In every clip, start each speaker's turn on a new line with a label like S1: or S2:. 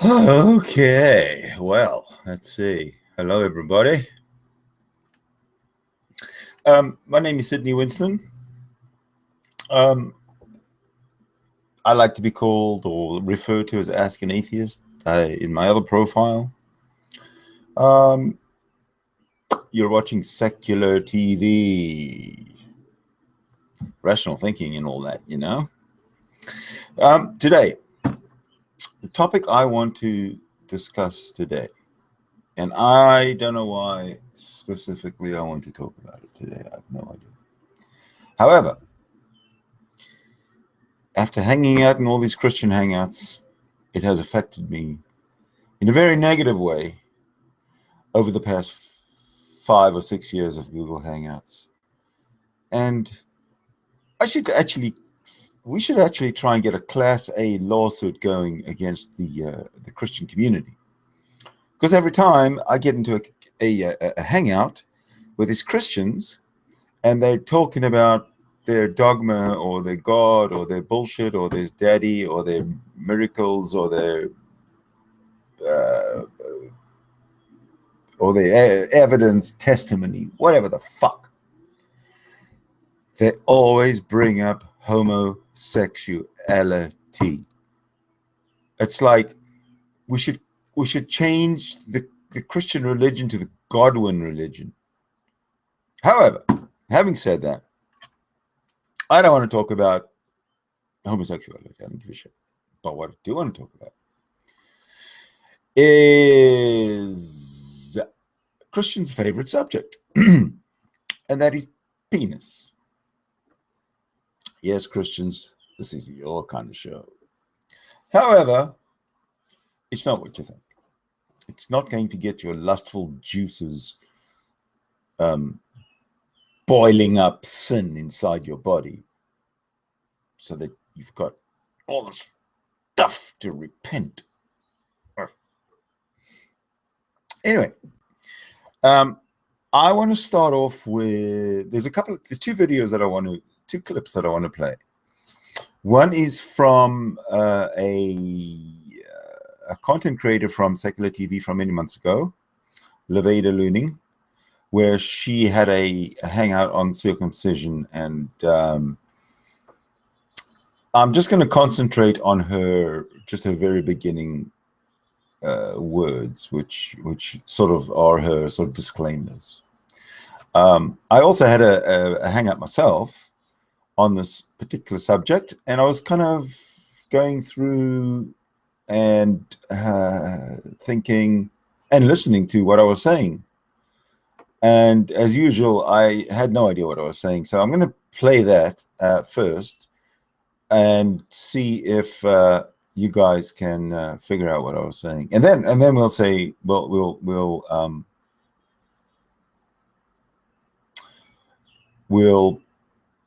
S1: Okay, well, let's see. Hello, everybody. My name is Sidney Winston. I like to be called or referred to as Ask an Atheist in my other profile. You're watching SecularTv, rational thinking and all that, you know. Today, the topic I want to discuss today, and I don't know why specifically I want to talk about it today. I have no idea. However, after hanging out in all these Christian hangouts, it has affected me in a very negative way over the past 5 or 6 years of Google Hangouts. And we should actually try and get a Class A lawsuit going against the Christian community. Because every time I get into a hangout with these Christians and they're talking about their dogma or their God or their bullshit or their daddy or their miracles or their evidence, testimony, whatever the fuck, they always bring up homosexuality. It's like we should change the Christian religion to the Godwin religion. However, having said that, I don't want to talk about homosexuality. I don't give a shit. But what I do want to talk about is Christian's favorite subject, and that is penis. Yes, Christians, this is your kind of show. However, it's not what you think. It's not going to get your lustful juices boiling up sin inside your body so that you've got all this stuff to repent. Anyway, I want to start off with, there's two videos that I want to, two clips that I want to play. One is from a content creator from SecularTv from many months ago, Loretta, where she had a hangout on circumcision, and I'm just going to concentrate on her very beginning words, which sort of are her sort of disclaimers. I also had a hangout myself on this particular subject, and I was kind of going through and thinking and listening to what I was saying. And as usual, I had no idea what I was saying. So I'm going to play that first and see if you guys can figure out what I was saying. And then we'll say, we'll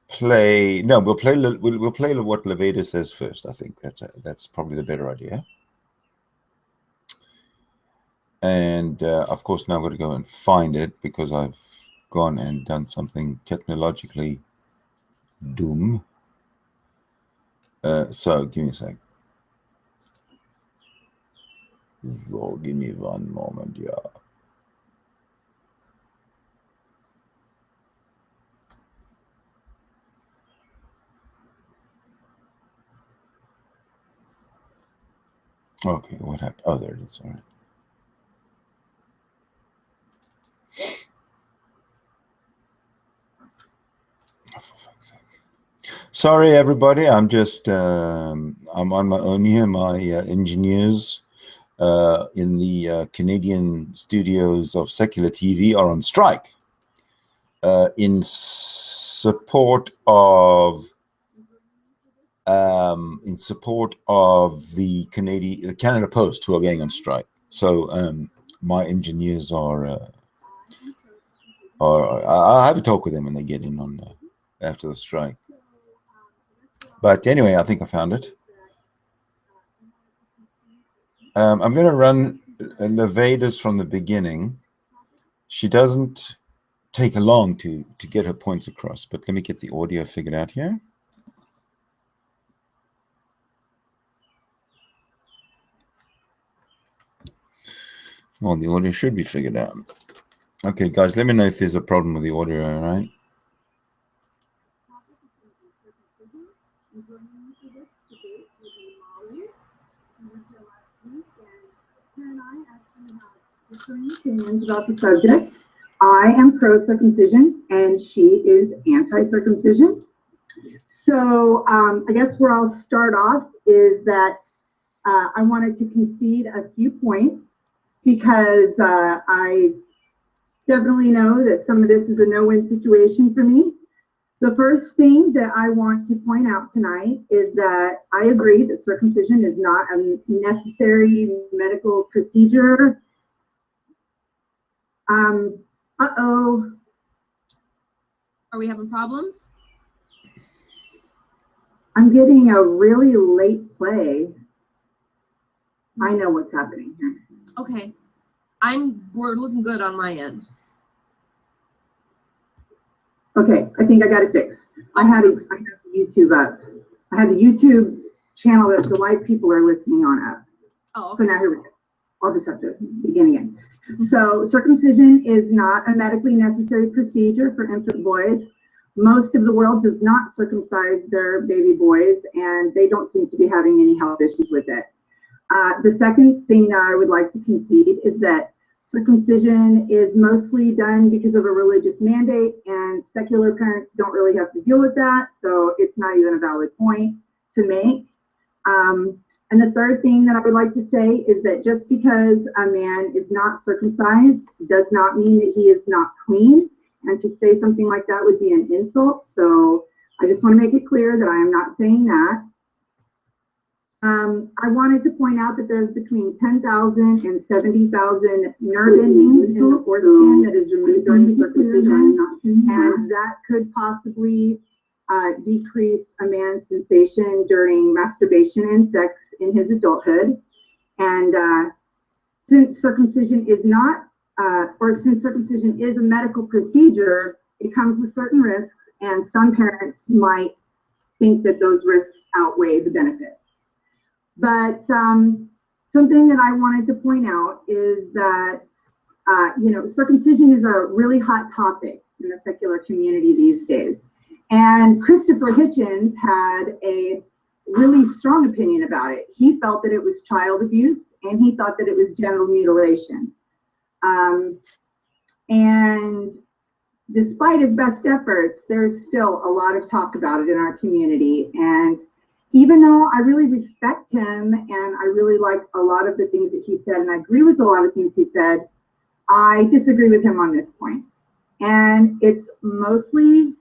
S1: play what Loretta says first. I think that's probably the better idea. And of course, now I'm going to go and find it because I've gone and done something technologically dumb. So give me a sec. So give me one moment, yeah. Okay, what happened? Oh, there it is. All right. Oh, for fuck's sake. Sorry, everybody. I'm just I'm on my own here. My engineers in the Canadian studios of SecularTv are on strike in support of the Canada Post, who are going on strike. So my engineers are I'll have a talk with them when they get in on after the strike. But anyway, I think I found it. I'm going to run Loretta's from the beginning. She doesn't take long to get her points across, but let me get the audio figured out here. Well, the audio should be figured out. Okay, guys, let me know if there's a problem with the audio, all right?
S2: Opinions about the subject. I am pro-circumcision and she is anti-circumcision. So I guess where I'll start off is that I wanted to concede a few points because I definitely know that some of this is a no-win situation for me. The first thing that I want to point out tonight is that I agree that circumcision is not a necessary medical procedure. Uh-oh.
S3: Are we having problems?
S2: I'm getting a really late play. I know what's happening here.
S3: Okay. We're looking good on my end.
S2: Okay, I think I got it fixed. I had the YouTube up. I had the YouTube channel that the live people are listening on up.
S3: Oh, okay.
S2: So now here we go. I'll just have to begin again. So circumcision is not a medically necessary procedure for infant boys. Most of the world does not circumcise their baby boys, and they don't seem to be having any health issues with it. The second thing that I would like to concede is that circumcision is mostly done because of a religious mandate, and secular parents don't really have to deal with that, so it's not even a valid point to make. And the third thing that I would like to say is that just because a man is not circumcised does not mean that he is not clean, and to say something like that would be an insult. So I just want to make it clear that I am not saying that. I wanted to point out that there's between 10,000 and 70,000 nerve endings in the foreskin that is removed during circumcision, and that could possibly decrease a man's sensation during masturbation and sex in his adulthood. And since circumcision is not, since circumcision is a medical procedure, it comes with certain risks, and some parents might think that those risks outweigh the benefits. But something that I wanted to point out is that, circumcision is a really hot topic in the secular community these days. And Christopher Hitchens had a really strong opinion about it. He felt that it was child abuse, and he thought that it was genital mutilation. And despite his best efforts, there's still a lot of talk about it in our community. And even though I really respect him and I really like a lot of the things that he said, and I agree with a lot of things he said, I disagree with him on this point. And it's mostly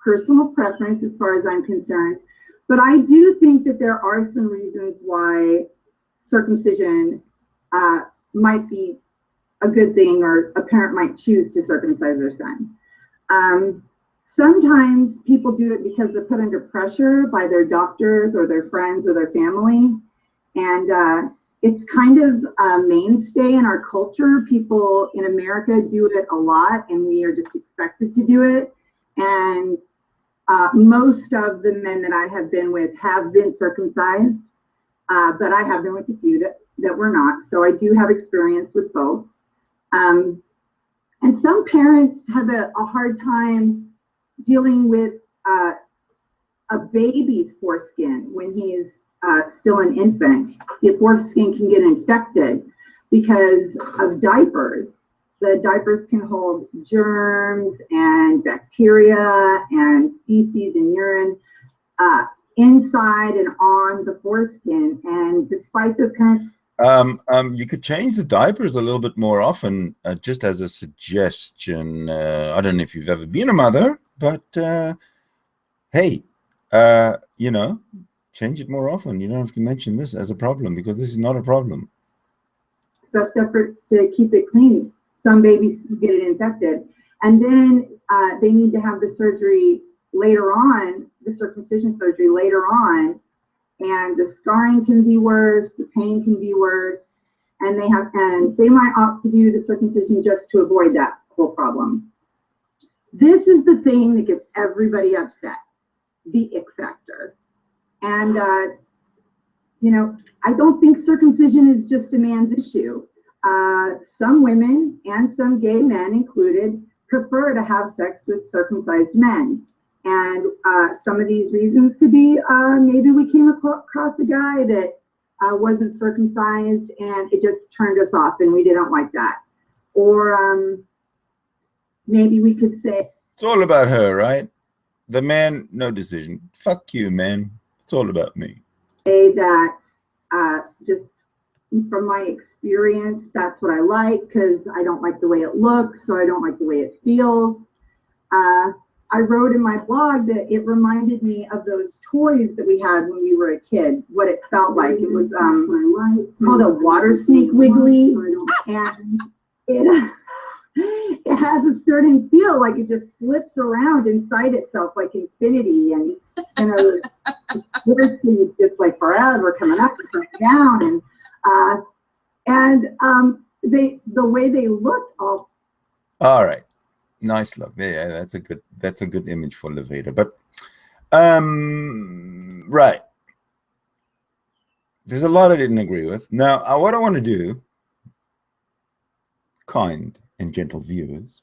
S2: personal preference as far as I'm concerned. But I do think that there are some reasons why circumcision might be a good thing, or a parent might choose to circumcise their son. Sometimes people do it because they're put under pressure by their doctors or their friends or their family. And it's kind of a mainstay in our culture. People in America do it a lot, and we are just expected to do it. And most of the men that I have been with have been circumcised, but I have been with a few that were not. So I do have experience with both. And some parents have a hard time dealing with a baby's foreskin when he is still an infant. The foreskin can get infected because of diapers. The diapers can hold germs and bacteria and feces and urine inside and on the foreskin. And despite the parents,
S1: you could change the diapers a little bit more often, just as a suggestion. I don't know if you've ever been a mother, but hey, change it more often. You don't have to mention this as a problem, because this is not a problem.
S2: Best efforts to keep it clean. Some babies get it infected, and then they need to have the surgery later on, the circumcision surgery later on, and the scarring can be worse, the pain can be worse, and they might opt to do the circumcision just to avoid that whole problem. This is the thing that gets everybody upset, the ick factor. And I don't think circumcision is just a man's issue. Some women and some gay men included prefer to have sex with circumcised men. And some of these reasons could be maybe we came across a guy that wasn't circumcised and it just turned us off and we didn't like that. Or maybe we could say,
S1: it's all about her, right? The man, no decision. Fuck you, man. It's all about me.
S2: Say that just from my experience, that's what I like, because I don't like the way it looks, so I don't like the way it feels. I wrote in my blog that it reminded me of those toys that we had when we were a kid, what it felt like. It was called a water snake wiggly, and it has a certain feel, like it just flips around inside itself like infinity, and the words can just like forever coming up and coming down, and the way they looked all
S1: right. Nice look. Yeah, that's a good image for Loretta. But right. There's a lot I didn't agree with. Now, what I want to do, kind and gentle viewers,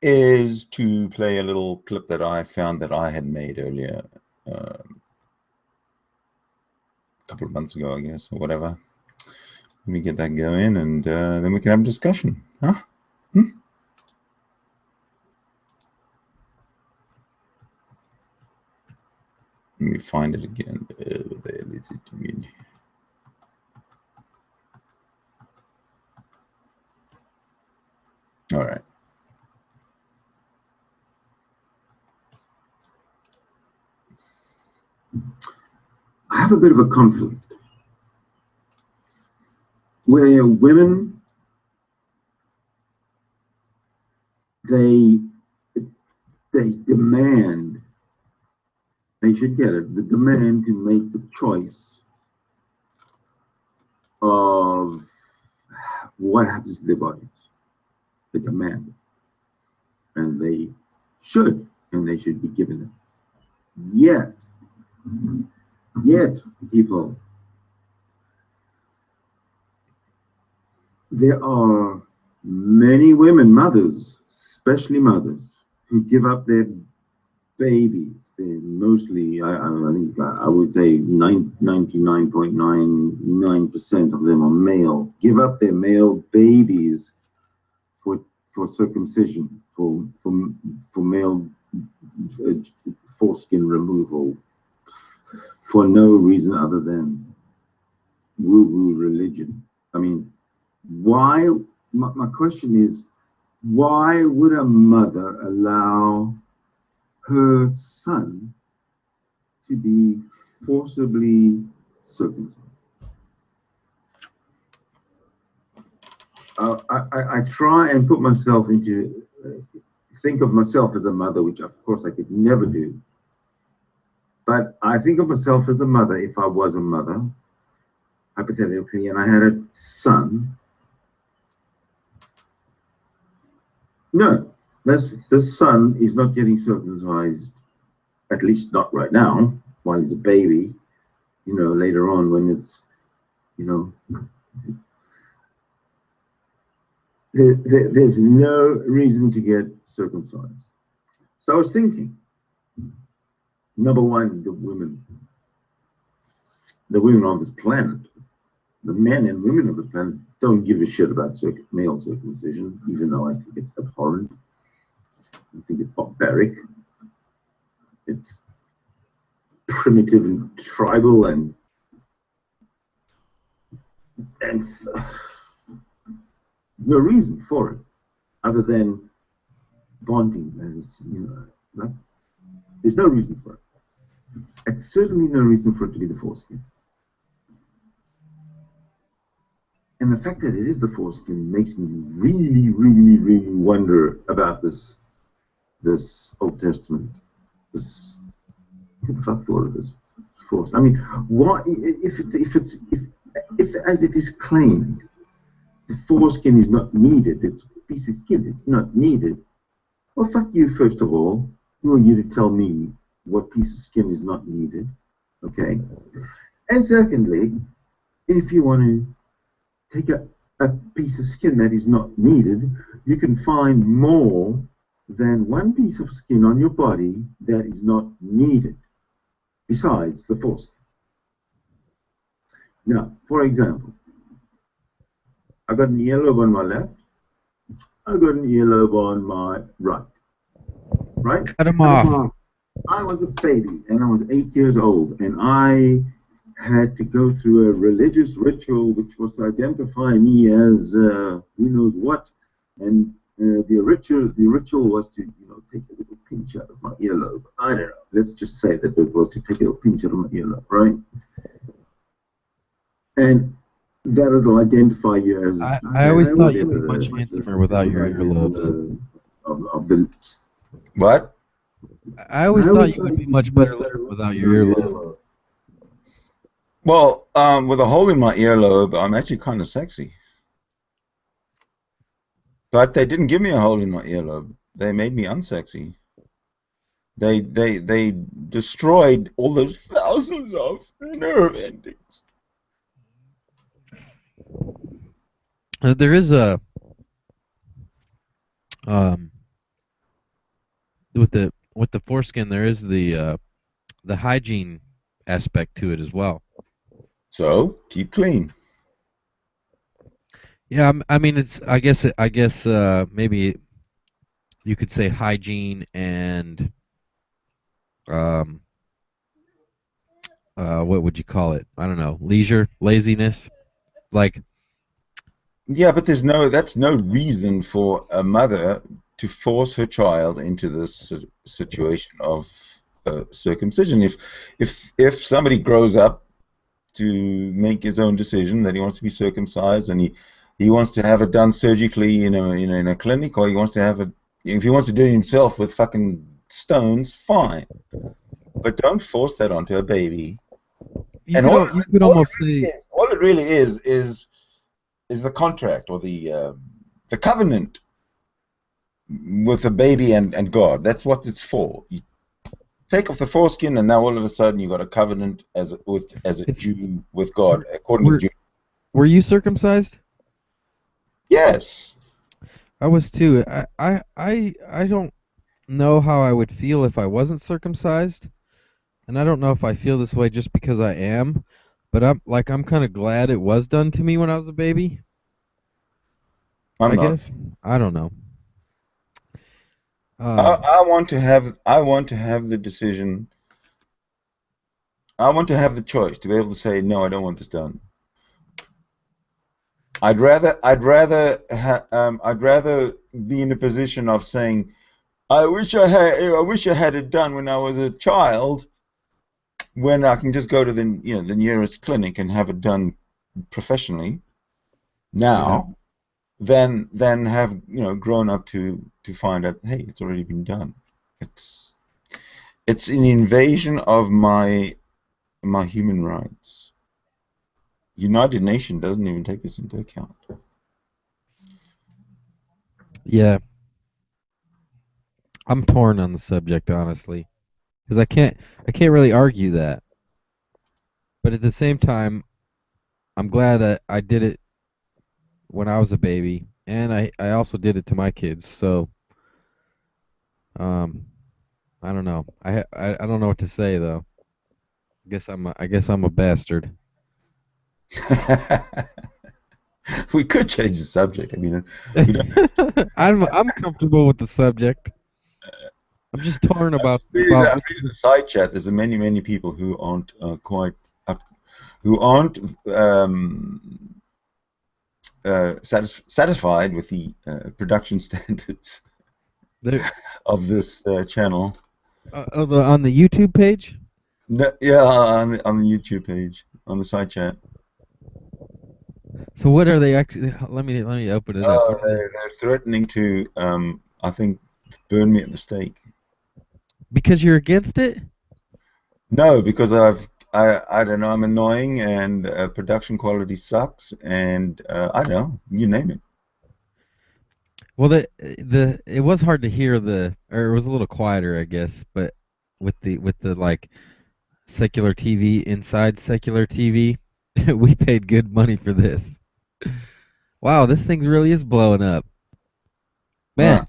S1: is to play a little clip that I found that I had made earlier, a couple of months ago, I guess, or whatever. Let me get that going, and then we can have a discussion. Huh? Hmm? Let me find it again. There is it. All right.
S4: I have a bit of a conflict where women, they demand, they should get it, the demand to make the choice of what happens to their bodies. They demand it, and they should be given it. Yet, people, there are many women, mothers, especially mothers, who give up their babies. They're mostly, I think I would say 99.99% of them are male. Give up their male babies for circumcision, for male foreskin removal, for no reason other than woo-woo religion. I mean, why? My question is, why would a mother allow her son to be forcibly circumcised? I try and put myself into, think of myself as a mother, which of course I could never do. But I think of myself as a mother, if I was a mother, hypothetically, and I had a son. No, this son is not getting circumcised, at least not right now, while he's a baby. You know, later on when it's, you know, there's no reason to get circumcised. So I was thinking, number one, the women on this planet, the men and women of this planet don't give a shit about male circumcision, even though I think it's abhorrent. I think it's barbaric. It's primitive and tribal and no reason for it other than bonding. As you know, there's no reason for it. And certainly no reason for it to be the foreskin. And the fact that it is the foreskin makes me really, really, really wonder about this Old Testament. Who the fuck thought of this foreskin? I mean, why, if as it is claimed, the foreskin is not needed, it's a piece of skin, it's not needed. Well, fuck you, first of all. Who are you to tell me what piece of skin is not needed? Okay. And secondly, if you want to take a piece of skin that is not needed, you can find more than one piece of skin on your body that is not needed, besides the foreskin. Now, for example, I got an earlobe on my left, I got an earlobe on my right. Right?
S5: Cut him off.
S4: I was a baby and I was 8 years old, and I had to go through a religious ritual which was to identify me as who knows what, and the ritual was to, you know, take a little pinch out of my earlobe. I don't know. Let's just say that it was to take a little pinch out of my earlobe, right? And that will identify you as.
S5: I always thought you were much handsomer without your earlobes.
S4: Of the
S1: What?
S5: I always thought you would be much better looking without your earlobe.
S1: Well, with a hole in my earlobe, I'm actually kind of sexy. But they didn't give me a hole in my earlobe. They made me unsexy. They destroyed all those thousands of nerve endings.
S5: There is a with the foreskin, there is the hygiene aspect to it as well.
S1: So keep clean.
S5: Yeah, I mean, it's. I guess. Maybe you could say hygiene and um. What would you call it? I don't know. Leisure, laziness. Like,
S1: Yeah, but that's no reason for a mother to force her child into this situation of circumcision. If somebody grows up to make his own decision that he wants to be circumcised and he wants to have it done surgically in a clinic, or he wants to have it, if he wants to do it himself with fucking stones, fine. But don't force that onto a baby.
S5: you
S1: And
S5: could you could almost say.
S1: all it really is the contract or the covenant with the baby and God. That's what it's for. You take off the foreskin, and now all of a sudden you got a covenant as a Jew with God, according to the Jew.
S5: Were you circumcised?
S1: Yes.
S5: I was too. I don't know how I would feel if I wasn't circumcised, and I don't know if I feel this way just because I am, but I'm kind of glad it was done to me when I was a baby.
S1: I'm
S5: I
S1: not.
S5: guess. I don't know.
S1: I want to have the decision. I want to have the choice to be able to say no, I don't want this done. I'd rather be in a position of saying I wish I had it done when I was a child, when I can just go to the nearest clinic and have it done professionally now, than have grown up to find out, hey, it's already been done. It's an invasion of my human rights. United Nations doesn't even take this into account.
S5: Yeah, I'm torn on the subject, honestly, because I can't really argue that. But at the same time, I'm glad I did it when I was a baby, and I also did it to my kids. So, um, I don't know. I don't know what to say though. I guess I'm a bastard.
S1: We could change the subject. I mean, we don't.
S5: I'm comfortable with the subject. I'm just torn about
S1: I'm reading the side chat. There's many people who aren't quite up, who aren't satisfied with the production standards of this channel.
S5: on the YouTube page.
S1: No, yeah, on the YouTube page, on the side chat.
S5: So what are they actually? Let me open it up.
S1: Oh, they're threatening to, I think, burn me at the stake.
S5: Because you're against it?
S1: No, because I don't know, I'm annoying, and production quality sucks, and I don't know, you name it.
S5: Well, it was hard to hear or it was a little quieter, I guess, but with the like secular TV inside secular TV, we paid good money for this. Wow, this thing really is blowing up. Man,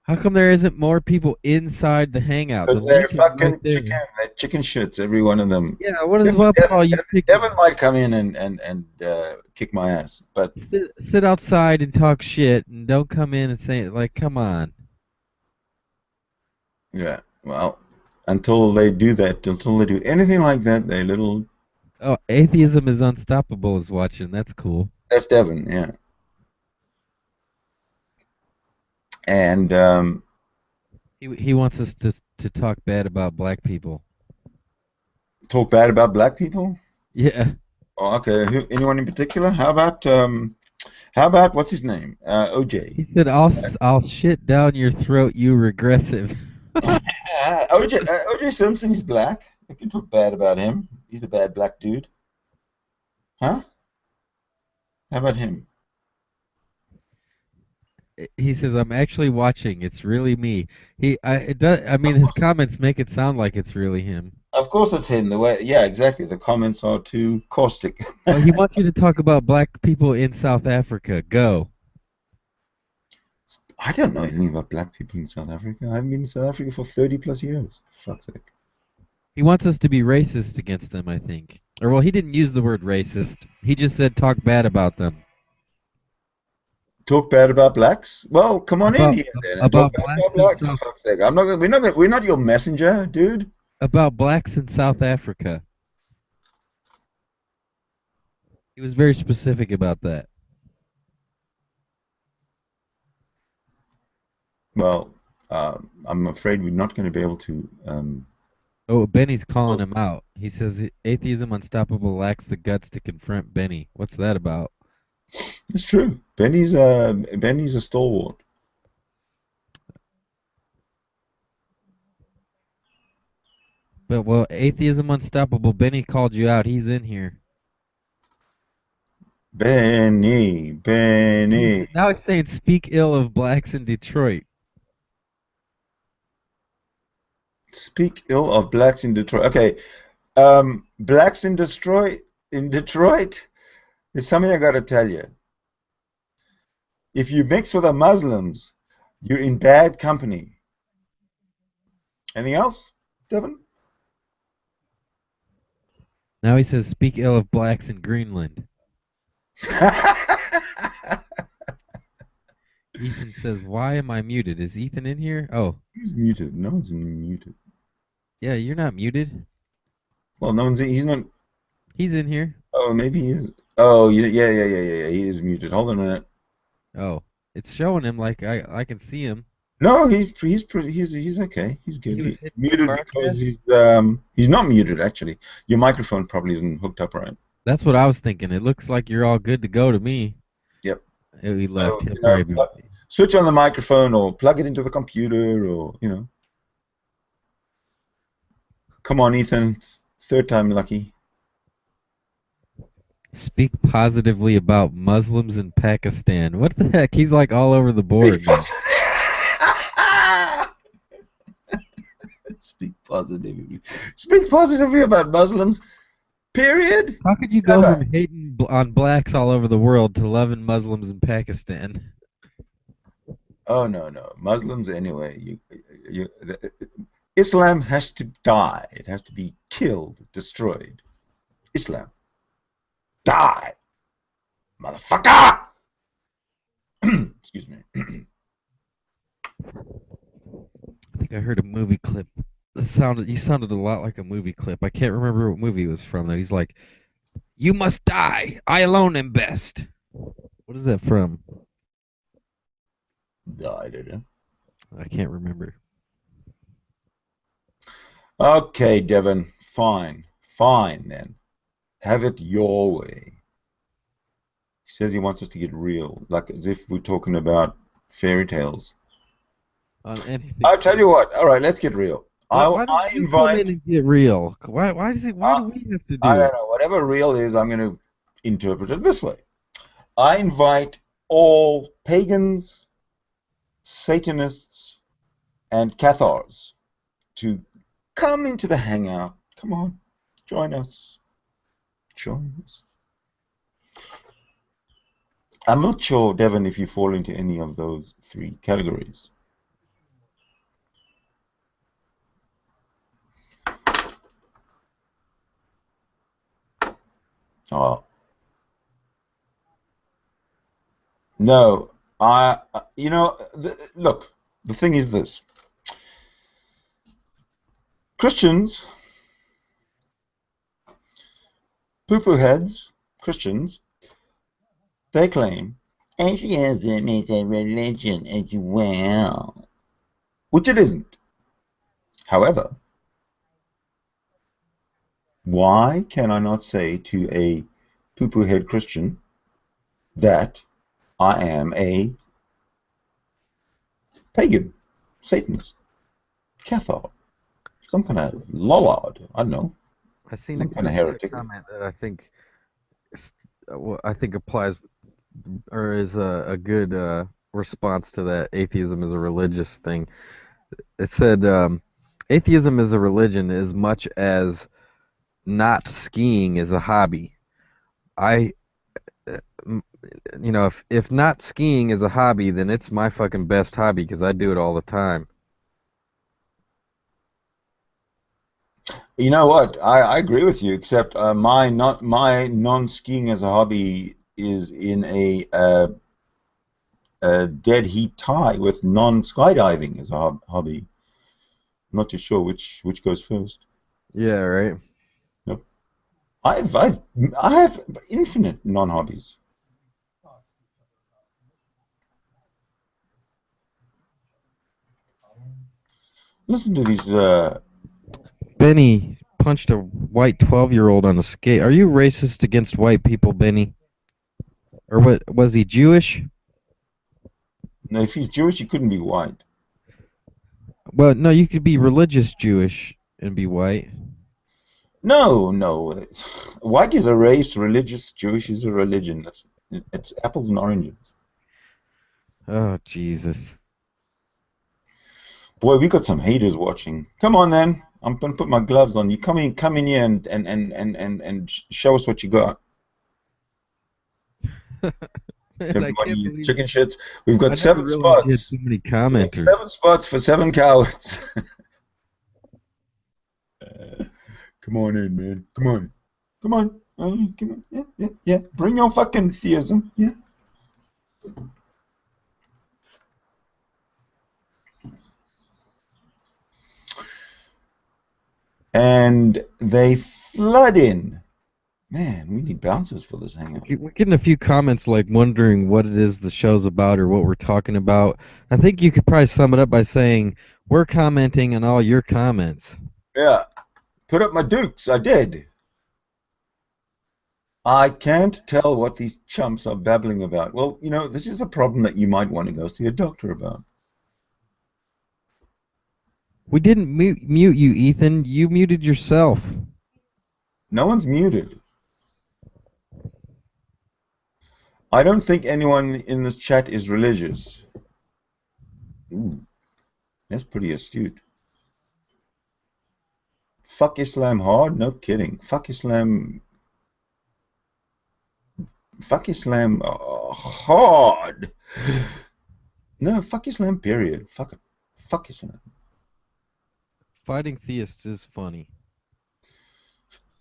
S5: how come there isn't more people inside the hangout?
S1: Because
S5: The
S1: they're
S5: link is
S1: fucking
S5: right there.
S1: they're chicken shits, every one of them.
S5: Yeah, what is up with all you
S1: Devin might come in and kick my ass, but
S5: sit outside and talk shit and don't come in and say it, like, come on.
S1: yeah, well, until they do anything like that, they're little.
S5: Oh, atheism is unstoppable is watching. That's cool.
S1: That's Devin, yeah. And
S5: He wants us to talk bad about black people.
S1: talk bad about black people?
S5: Yeah.
S1: Oh, okay. Anyone in particular? How about what's his name? OJ.
S5: He said, "I'll shit down your throat, you regressive."
S1: OJ Simpson is black. I can talk bad about him. He's a bad black dude. Huh? How about him?
S5: He says, "I'm actually watching. It's really me." It does. I mean, his comments make it sound like it's really him.
S1: Of course, it's him. Yeah, exactly. The comments are too caustic.
S5: Well, he wants you to talk about black people in South Africa. Go.
S1: I don't know anything about black people in South Africa. I've been in South Africa for 30 plus years. For fuck's sake.
S5: He wants us to be racist against them, I think. Or, well, he didn't use the word racist. He just said talk bad about them.
S1: Talk bad about blacks? Well, come on in here then and talk
S5: about
S1: bad about
S5: blacks in
S1: blacks, for
S5: South
S1: fuck's sake. I'm not. We're not your messenger, dude.
S5: about blacks in South Africa. He was very specific about that.
S1: Well, I'm afraid we're not going to be able to.
S5: Oh, Benny's calling him out. He says atheism unstoppable lacks the guts to confront Benny. What's that about?
S1: It's true. Benny's a stalwart.
S5: But well, atheism unstoppable. Benny called you out. He's in here.
S1: Benny.
S5: Now he's saying speak ill of blacks in Detroit.
S1: Speak ill of blacks in Detroit. Okay, blacks in Detroit. In Detroit, there's something I got to tell you. If you mix with the Muslims, you're in bad company. Anything else, Devin?
S5: Now he says speak ill of blacks in Greenland. Ethan says, why am I muted? Is Ethan in here? Oh.
S1: He's muted. No one's muted.
S5: Yeah, you're not muted.
S1: Well, no one's. He's not.
S5: He's in here.
S1: Oh, maybe he is. Oh, yeah. He is muted. Hold on a minute.
S5: Oh, it's showing him like I can see him.
S1: No, he's okay. He's good. He's muted because he's not muted actually. Your microphone probably isn't hooked up right.
S5: That's what I was thinking. It looks like you're all good to go to me.
S1: Yep.
S5: He left.
S1: So, switch on the microphone or plug it into the computer or Come on, Ethan. Third time lucky.
S5: Speak positively about Muslims in Pakistan. What the heck? He's like all over the board.
S1: Speak positively. Speak positively about Muslims. Period.
S5: How could you go from hating on blacks all over the world to loving Muslims in Pakistan?
S1: Oh no. Muslims anyway. Islam has to die. It has to be killed, destroyed. Islam. Die. Motherfucker! Excuse me.
S5: I think I heard a movie clip. You sounded a lot like a movie clip. I can't remember what movie it was from though. He's like, "You must die. I alone am best." What is that from?
S1: I don't know.
S5: I can't remember.
S1: Okay, Devin. Fine then. Have it your way. He says he wants us to get real, like as if we're talking about fairy tales. I'll tell you what. All right, let's get real.
S5: Why don't you come in and get real? Why do we have to do
S1: I don't know. Whatever real is, I'm going to interpret it this way. I invite all pagans, Satanists, and Cathars to come into the hangout. Come on, join us. Join us. I'm not sure, Devin, if you fall into any of those three categories. Oh. No, look, the thing is this. Christians, poo-poo heads, Christians, they claim atheism is a religion as well, which it isn't. However, why can I not say to a poo-poo head Christian that I am a pagan, Satanist, Catholic, some kind of lollard, I don't know.
S5: I seen
S1: some kind of heretic
S5: comment that I think applies or is a good response to that atheism is a religious thing. It said atheism is a religion as much as not skiing is a hobby. If not skiing is a hobby, then it's my fucking best hobby because I do it all the time.
S1: You know what? I agree with you, except my non-skiing as a hobby is in a a dead heat tie with non-skydiving as a hobby. Not too sure which goes first.
S5: Yeah, right.
S1: Yep. I have infinite non-hobbies. Listen to these.
S5: Benny punched a white 12-year-old on a skate. Are you racist against white people, Benny? Or what? Was he Jewish?
S1: No, if he's Jewish, he couldn't be white.
S5: Well, no, you could be religious Jewish and be white.
S1: No. White is a race. Religious Jewish is a religion. It's apples and oranges.
S5: Oh, Jesus.
S1: Boy, we got some haters watching. Come on, then. I'm gonna put my gloves on. You come in here and show us what you got.
S5: Man,
S1: Everybody, chicken shits. We've got
S5: I
S1: 7
S5: never realized you had
S1: spots.
S5: so many commenters.
S1: 7 spots for 7 cowards. Come on in, man. Come on. Come on. Come on. Yeah. Bring your fucking theism. Yeah. And they flood in. Man, we need bouncers for this hangout.
S5: We're getting a few comments like wondering what it is the show's about or what we're talking about. I think you could probably sum it up by saying we're commenting on all your comments.
S1: Yeah. Put up my dukes. I did. I can't tell what these chumps are babbling about. Well, you know, this is a problem that you might want to go see a doctor about.
S5: We didn't mute you, Ethan. You muted yourself.
S1: No one's muted. I don't think anyone in this chat is religious. Ooh, that's pretty astute. Fuck Islam hard? No kidding. Fuck Islam. Fuck Islam hard. No, fuck Islam, period. Fuck it. Fuck Islam.
S5: Fighting theists is funny.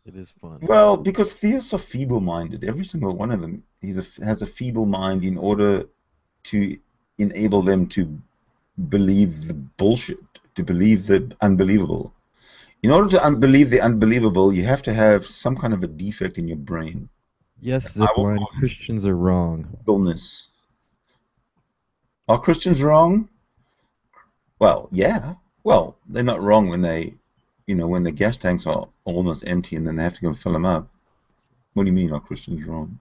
S5: It is fun.
S1: Well, because theists are feeble-minded. Every single one of them has a feeble mind in order to enable them to believe the bullshit, to believe the unbelievable. In order to believe the unbelievable, you have to have some kind of a defect in your brain.
S5: Yes, Zipline, Christians are wrong.
S1: Illness. Are Christians wrong? Well, yeah. Well, they're not wrong when they, you know, when the gas tanks are almost empty and then they have to go and fill them up. What do you mean, are Christians wrong?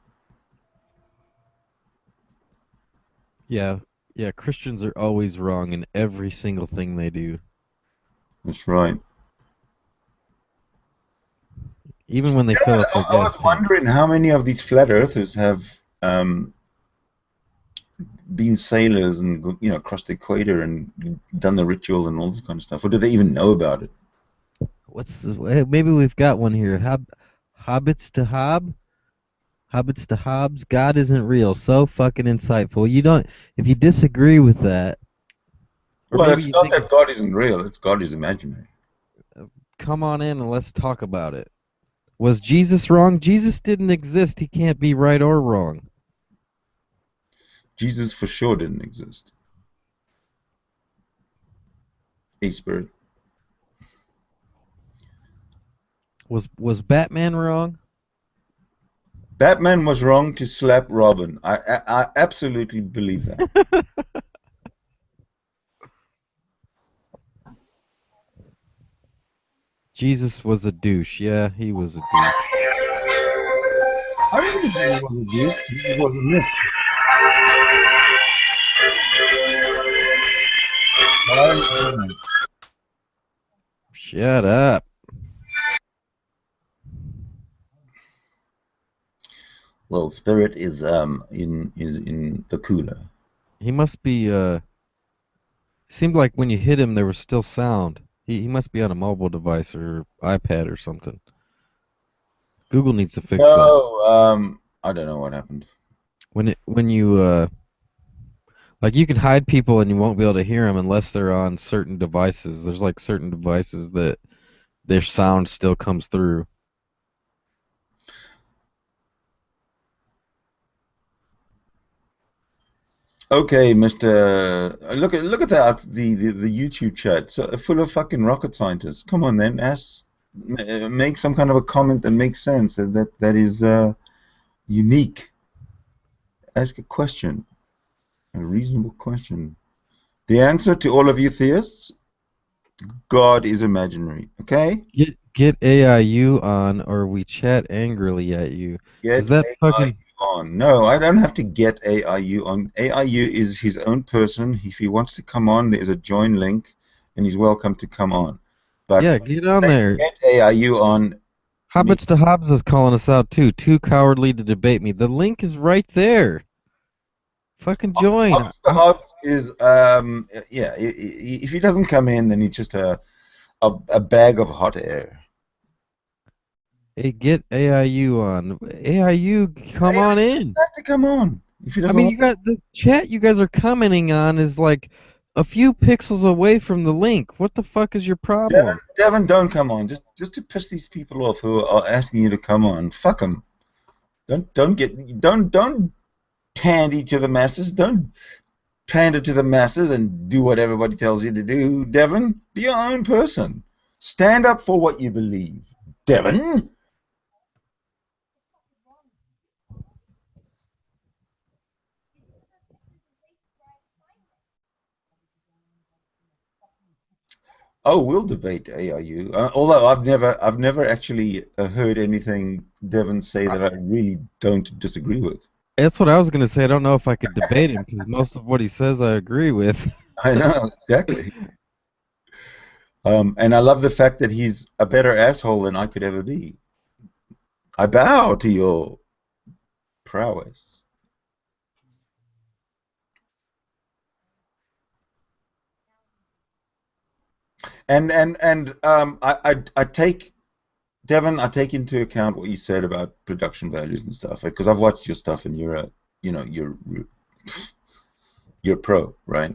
S5: Yeah, Christians are always wrong in every single thing they do.
S1: That's right.
S5: Even when they fill up their gas tank.
S1: I was wondering how many of these flat earthers have been sailors and, you know, crossed the equator and done the ritual and all this kind of stuff, or do they even know about it?
S5: What's the? Maybe we've got one here. Hobbits to Hobbs. God isn't real. So fucking insightful. You don't. If you disagree with that.
S1: Well, it's not that God isn't real. It's God is imaginary.
S5: Come on in and let's talk about it. Was Jesus wrong? Jesus didn't exist. He can't be right or wrong.
S1: Jesus for sure didn't exist. A spirit.
S5: Was Batman wrong?
S1: Batman was wrong to slap Robin. I absolutely believe that.
S5: Jesus was a douche. Yeah, he was a douche.
S1: I don't think he was a douche. Jesus was a myth.
S5: Shut up.
S1: Well, spirit is in the cooler.
S5: He must be seemed like when you hit him there was still sound. He must be on a mobile device or iPad or something. Google needs to fix that.
S1: No, I don't know what happened.
S5: When you like you can hide people and you won't be able to hear them unless they're on certain devices. There's like certain devices that their sound still comes through.
S1: Okay, Mr. Look at that. The YouTube chat, so full of fucking rocket scientists. Come on, then, make some kind of a comment that makes sense. That is unique. Ask a question, a reasonable question. The answer to all of you theists: God is imaginary. Okay.
S5: Get AIU on, or we chat angrily at you. Is
S1: Get
S5: that
S1: AIU
S5: fucking?
S1: on. No, I don't have to get AIU on. AIU is his own person. If he wants to come on, there's a join link, and he's welcome to come on. But
S5: Yeah, get on there.
S1: get AIU on.
S5: Hobbits to Hobbs is calling us out too. Too cowardly to debate me. The link is right there. Fucking join.
S1: Mr. Hobbs is yeah. If he doesn't come in, then he's just a bag of hot air.
S5: Hey, get AIU on. AIU, come on in.
S1: Have to come on. If he
S5: I
S1: doesn't
S5: mean, you got the chat you guys are commenting on is like a few pixels away from the link. What the fuck is your problem?
S1: Devin, don't come on. Just to piss these people off who are asking you to come on. Fuck them. Don't pander to the masses. Don't pander to the masses and do what everybody tells you to do. Devin, be your own person. Stand up for what you believe. Devin. Oh, we'll debate AIU. Although I've never actually heard anything Devin say that I really don't disagree with.
S5: That's what I was gonna say. I don't know if I could debate him because most of what he says I agree with.
S1: I know exactly. And I love the fact that he's a better asshole than I could ever be. I bow to your prowess. And I take Devin, I take into account what you said about production values and stuff, because I've watched your stuff and you're you're pro, right?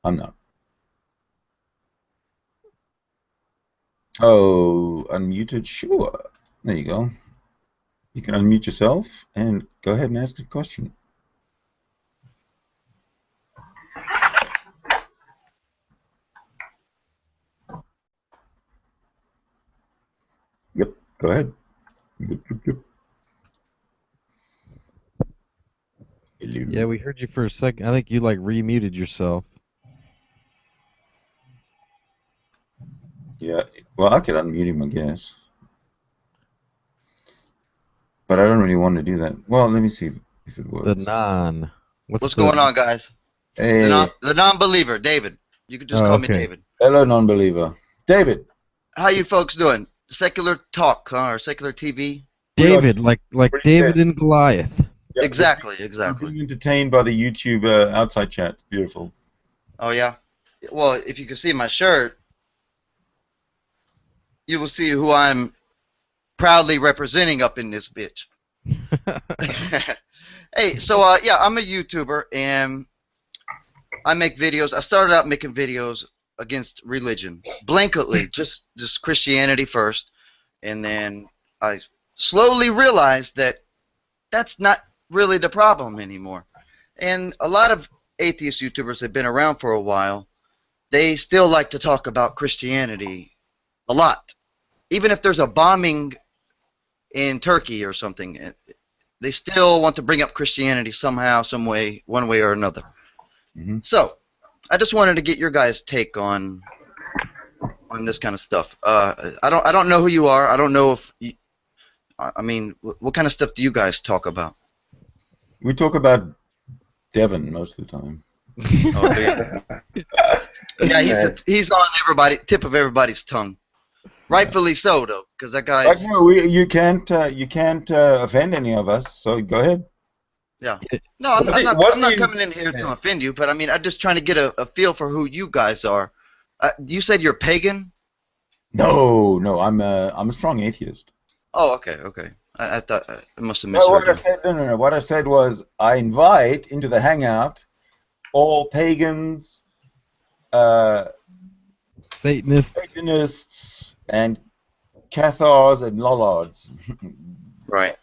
S1: I'm not. Oh, unmuted? Sure. There you go. You can unmute yourself and go ahead and ask a question. Yep, go ahead. Yep. Hello.
S5: Yeah, we heard you for a second. I think you like remuted yourself.
S1: Yeah, well, I could unmute him, I guess. But I don't really want to do that. Well, let me see if it works.
S5: The non.
S6: What's going on, guys?
S1: Hey.
S6: The non-believer, David. You can just call me David.
S1: Hello, non-believer. David.
S6: How you folks doing? Secular Talk, huh? Or Secular TV?
S5: David, like David and Goliath.
S6: Yeah, exactly.
S1: I'm being entertained by the YouTube outside chat. It's beautiful.
S6: Oh, yeah? Well, if you can see my shirt, you will see who I'm proudly representing up in this bitch. Hey, so, yeah, I'm a YouTuber, and I make videos. I started out making videos against religion, blanketly, just Christianity first, and then I slowly realized that that's not really the problem anymore. And a lot of atheist YouTubers have been around for a while. They still like to talk about Christianity a lot. Even if there's a bombing in Turkey or something, they still want to bring up Christianity somehow, some way, one way or another.
S1: Mm-hmm.
S6: So, I just wanted to get your guys' take on this kind of stuff. I don't know who you are. I don't know if you, I mean, what kind of stuff do you guys talk about?
S1: We talk about Devin most of the time.
S6: Oh, yeah, he's on tip of everybody's tongue. Rightfully so, though, because that guy's.
S1: No, you can't offend any of us. So go ahead.
S6: Yeah. No, I'm not coming in here to offend you, but I mean, I'm just trying to get a feel for who you guys are. You said you're pagan?
S1: No, I'm a strong atheist.
S6: Oh, okay. I thought I must have misheard you.
S1: No. What I said was I invite into the hangout all pagans, Satanists, and Cathars and Lollards.
S6: Right.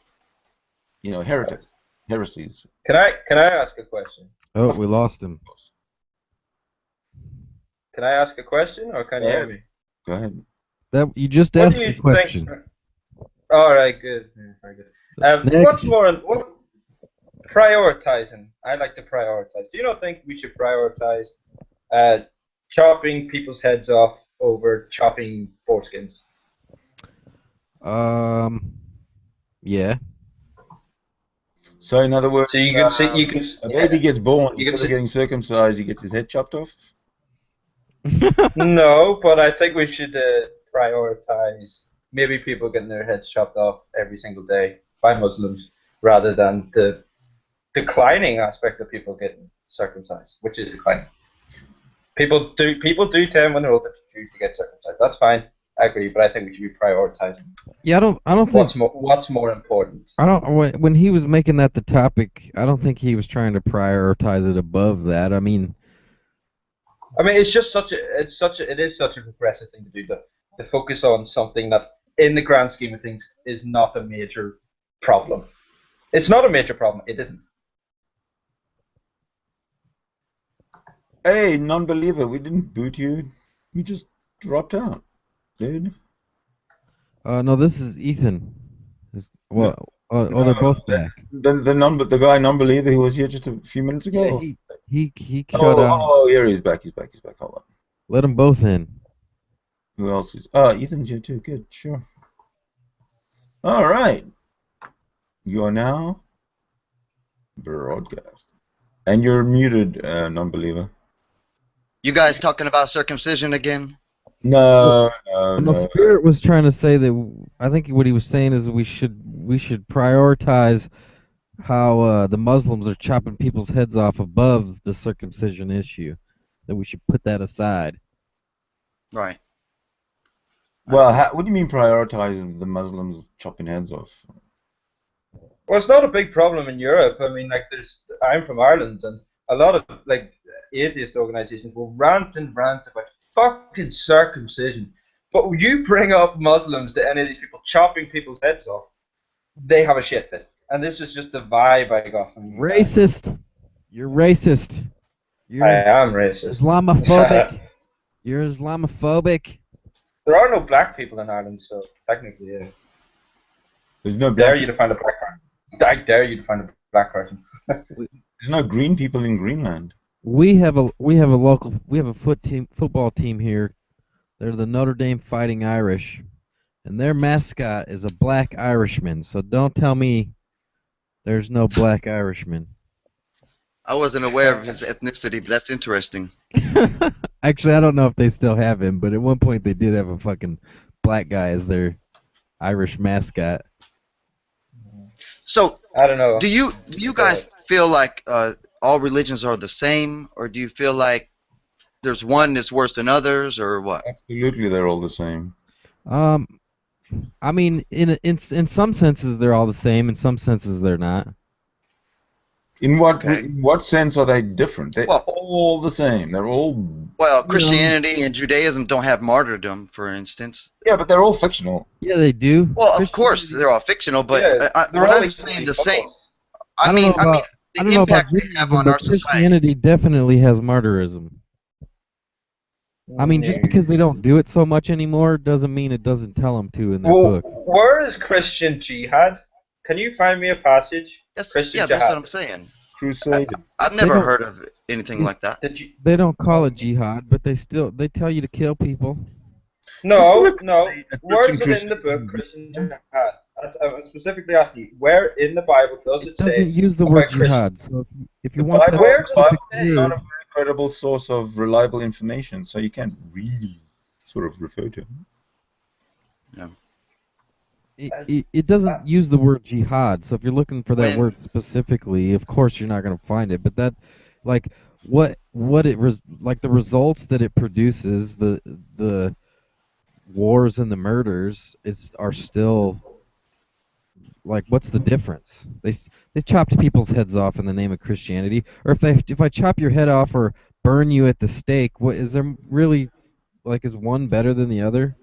S1: You know, heretics. heresies.
S7: Can I ask a question?
S5: Oh, we lost him.
S7: Can I ask a question, or can you hear me?
S1: Go ahead.
S5: That you just
S7: What
S5: asked
S7: do you
S5: a question.
S7: think? All right, good, very good.
S5: Next.
S7: What's more, what prioritizing? I like to prioritize. Do you not think we should prioritize chopping people's heads off over chopping foreskins?
S5: Yeah.
S1: So in other words,
S7: So you can see,
S1: a baby gets born.
S7: You can
S1: Instead of
S7: see-
S1: getting circumcised, he gets his head chopped off.
S7: No, but I think we should prioritize maybe people getting their heads chopped off every single day by Muslims rather than the declining aspect of people getting circumcised, which is declining. People do tend when they're older to choose to get circumcised. That's fine. I agree, but I think we should be prioritizing.
S5: Yeah, I don't think
S7: What's more important.
S5: I don't when he was making that the topic, I don't think he was trying to prioritize it above that. I mean,
S7: it's just it is such a progressive thing to do to focus on something that in the grand scheme of things is not a major problem. It's not a major problem. It isn't.
S1: Hey, non-believer, we didn't boot you. You just dropped out, dude.
S5: no, this is Ethan. Well, they're both back.
S1: The guy non-believer who was here just a few minutes ago.
S5: Yeah, he shut out.
S1: Oh, here he's back. He's back. Hold on.
S5: Let them both in.
S1: Who else is? Oh, Ethan's here too. Good, sure. All right. You are now broadcast, and you're muted, non-believer.
S6: You guys talking about circumcision again?
S1: No.
S5: Spirit was trying to say that. I think what he was saying is we should prioritize how the Muslims are chopping people's heads off above the circumcision issue. That we should put that aside.
S6: Right.
S1: Well, what do you mean prioritizing the Muslims chopping heads off?
S7: Well, it's not a big problem in Europe. I'm from Ireland, and a lot of atheist organizations will rant about fucking circumcision. But when you bring up Muslims to any of these people chopping people's heads off, they have a shit fit. And this is just the vibe I got from you.
S5: Racist. You're racist.
S7: I am racist.
S5: Islamophobic. You're Islamophobic.
S7: There are no black people in Ireland, so technically, yeah.
S1: There's no
S7: I
S1: black.
S7: dare you to find a black person. I dare you to find a black person.
S1: There's no green people in Greenland.
S5: We have a football team here. They're the Notre Dame Fighting Irish, and their mascot is a black Irishman. So don't tell me there's no black Irishman.
S6: I wasn't aware of his ethnicity, but that's interesting.
S5: Actually, I don't know if they still have him, but at one point they did have a fucking black guy as their Irish mascot.
S6: So
S7: I don't know.
S6: Do you guys feel like all religions are the same, or do you feel like there's one that's worse than others, or what?
S1: Absolutely, they're all the same.
S5: I mean, in some senses they're all the same. In some senses they're not.
S1: In what sense are they different? They're all the same. They're all.
S6: Well, Christianity and Judaism don't have martyrdom, for instance.
S1: Yeah, but they're all fictional.
S5: Yeah, they do.
S6: Well, of course they're all fictional, but
S7: they're
S6: when
S7: all
S6: I'm saying the same,
S7: bubbles.
S6: I mean
S5: I
S6: the
S5: don't know about
S6: impact they have on our society.
S5: Christianity definitely has martyrism. I mean, just because they don't do it so much anymore doesn't mean it doesn't tell them to in their book.
S7: Where is Christian jihad? Can you find me a passage?
S6: That's
S7: Christian
S6: what
S7: jihad.
S6: I'm saying.
S1: Crusade.
S6: I've never heard of anything like that.
S5: They don't call it jihad, but they tell you to kill people.
S7: No. Where is
S1: Christian
S7: it in the book, Christian jihad? I'm specifically asking you, where in the Bible does it say?
S5: It doesn't use the word jihad. So if you want
S1: Bible,
S7: where does
S1: Bible
S7: it say?
S1: is not a very credible source of reliable information, so you can't really sort of refer to it.
S6: Yeah.
S5: It doesn't use the word jihad, so if you're looking for that word specifically, of course you're not going to find it. But that, like, the results that it produces, the wars and the murders, are still, like, what's the difference? They chopped people's heads off in the name of Christianity, or if I chop your head off or burn you at the stake, what is there really, like, is one better than the other?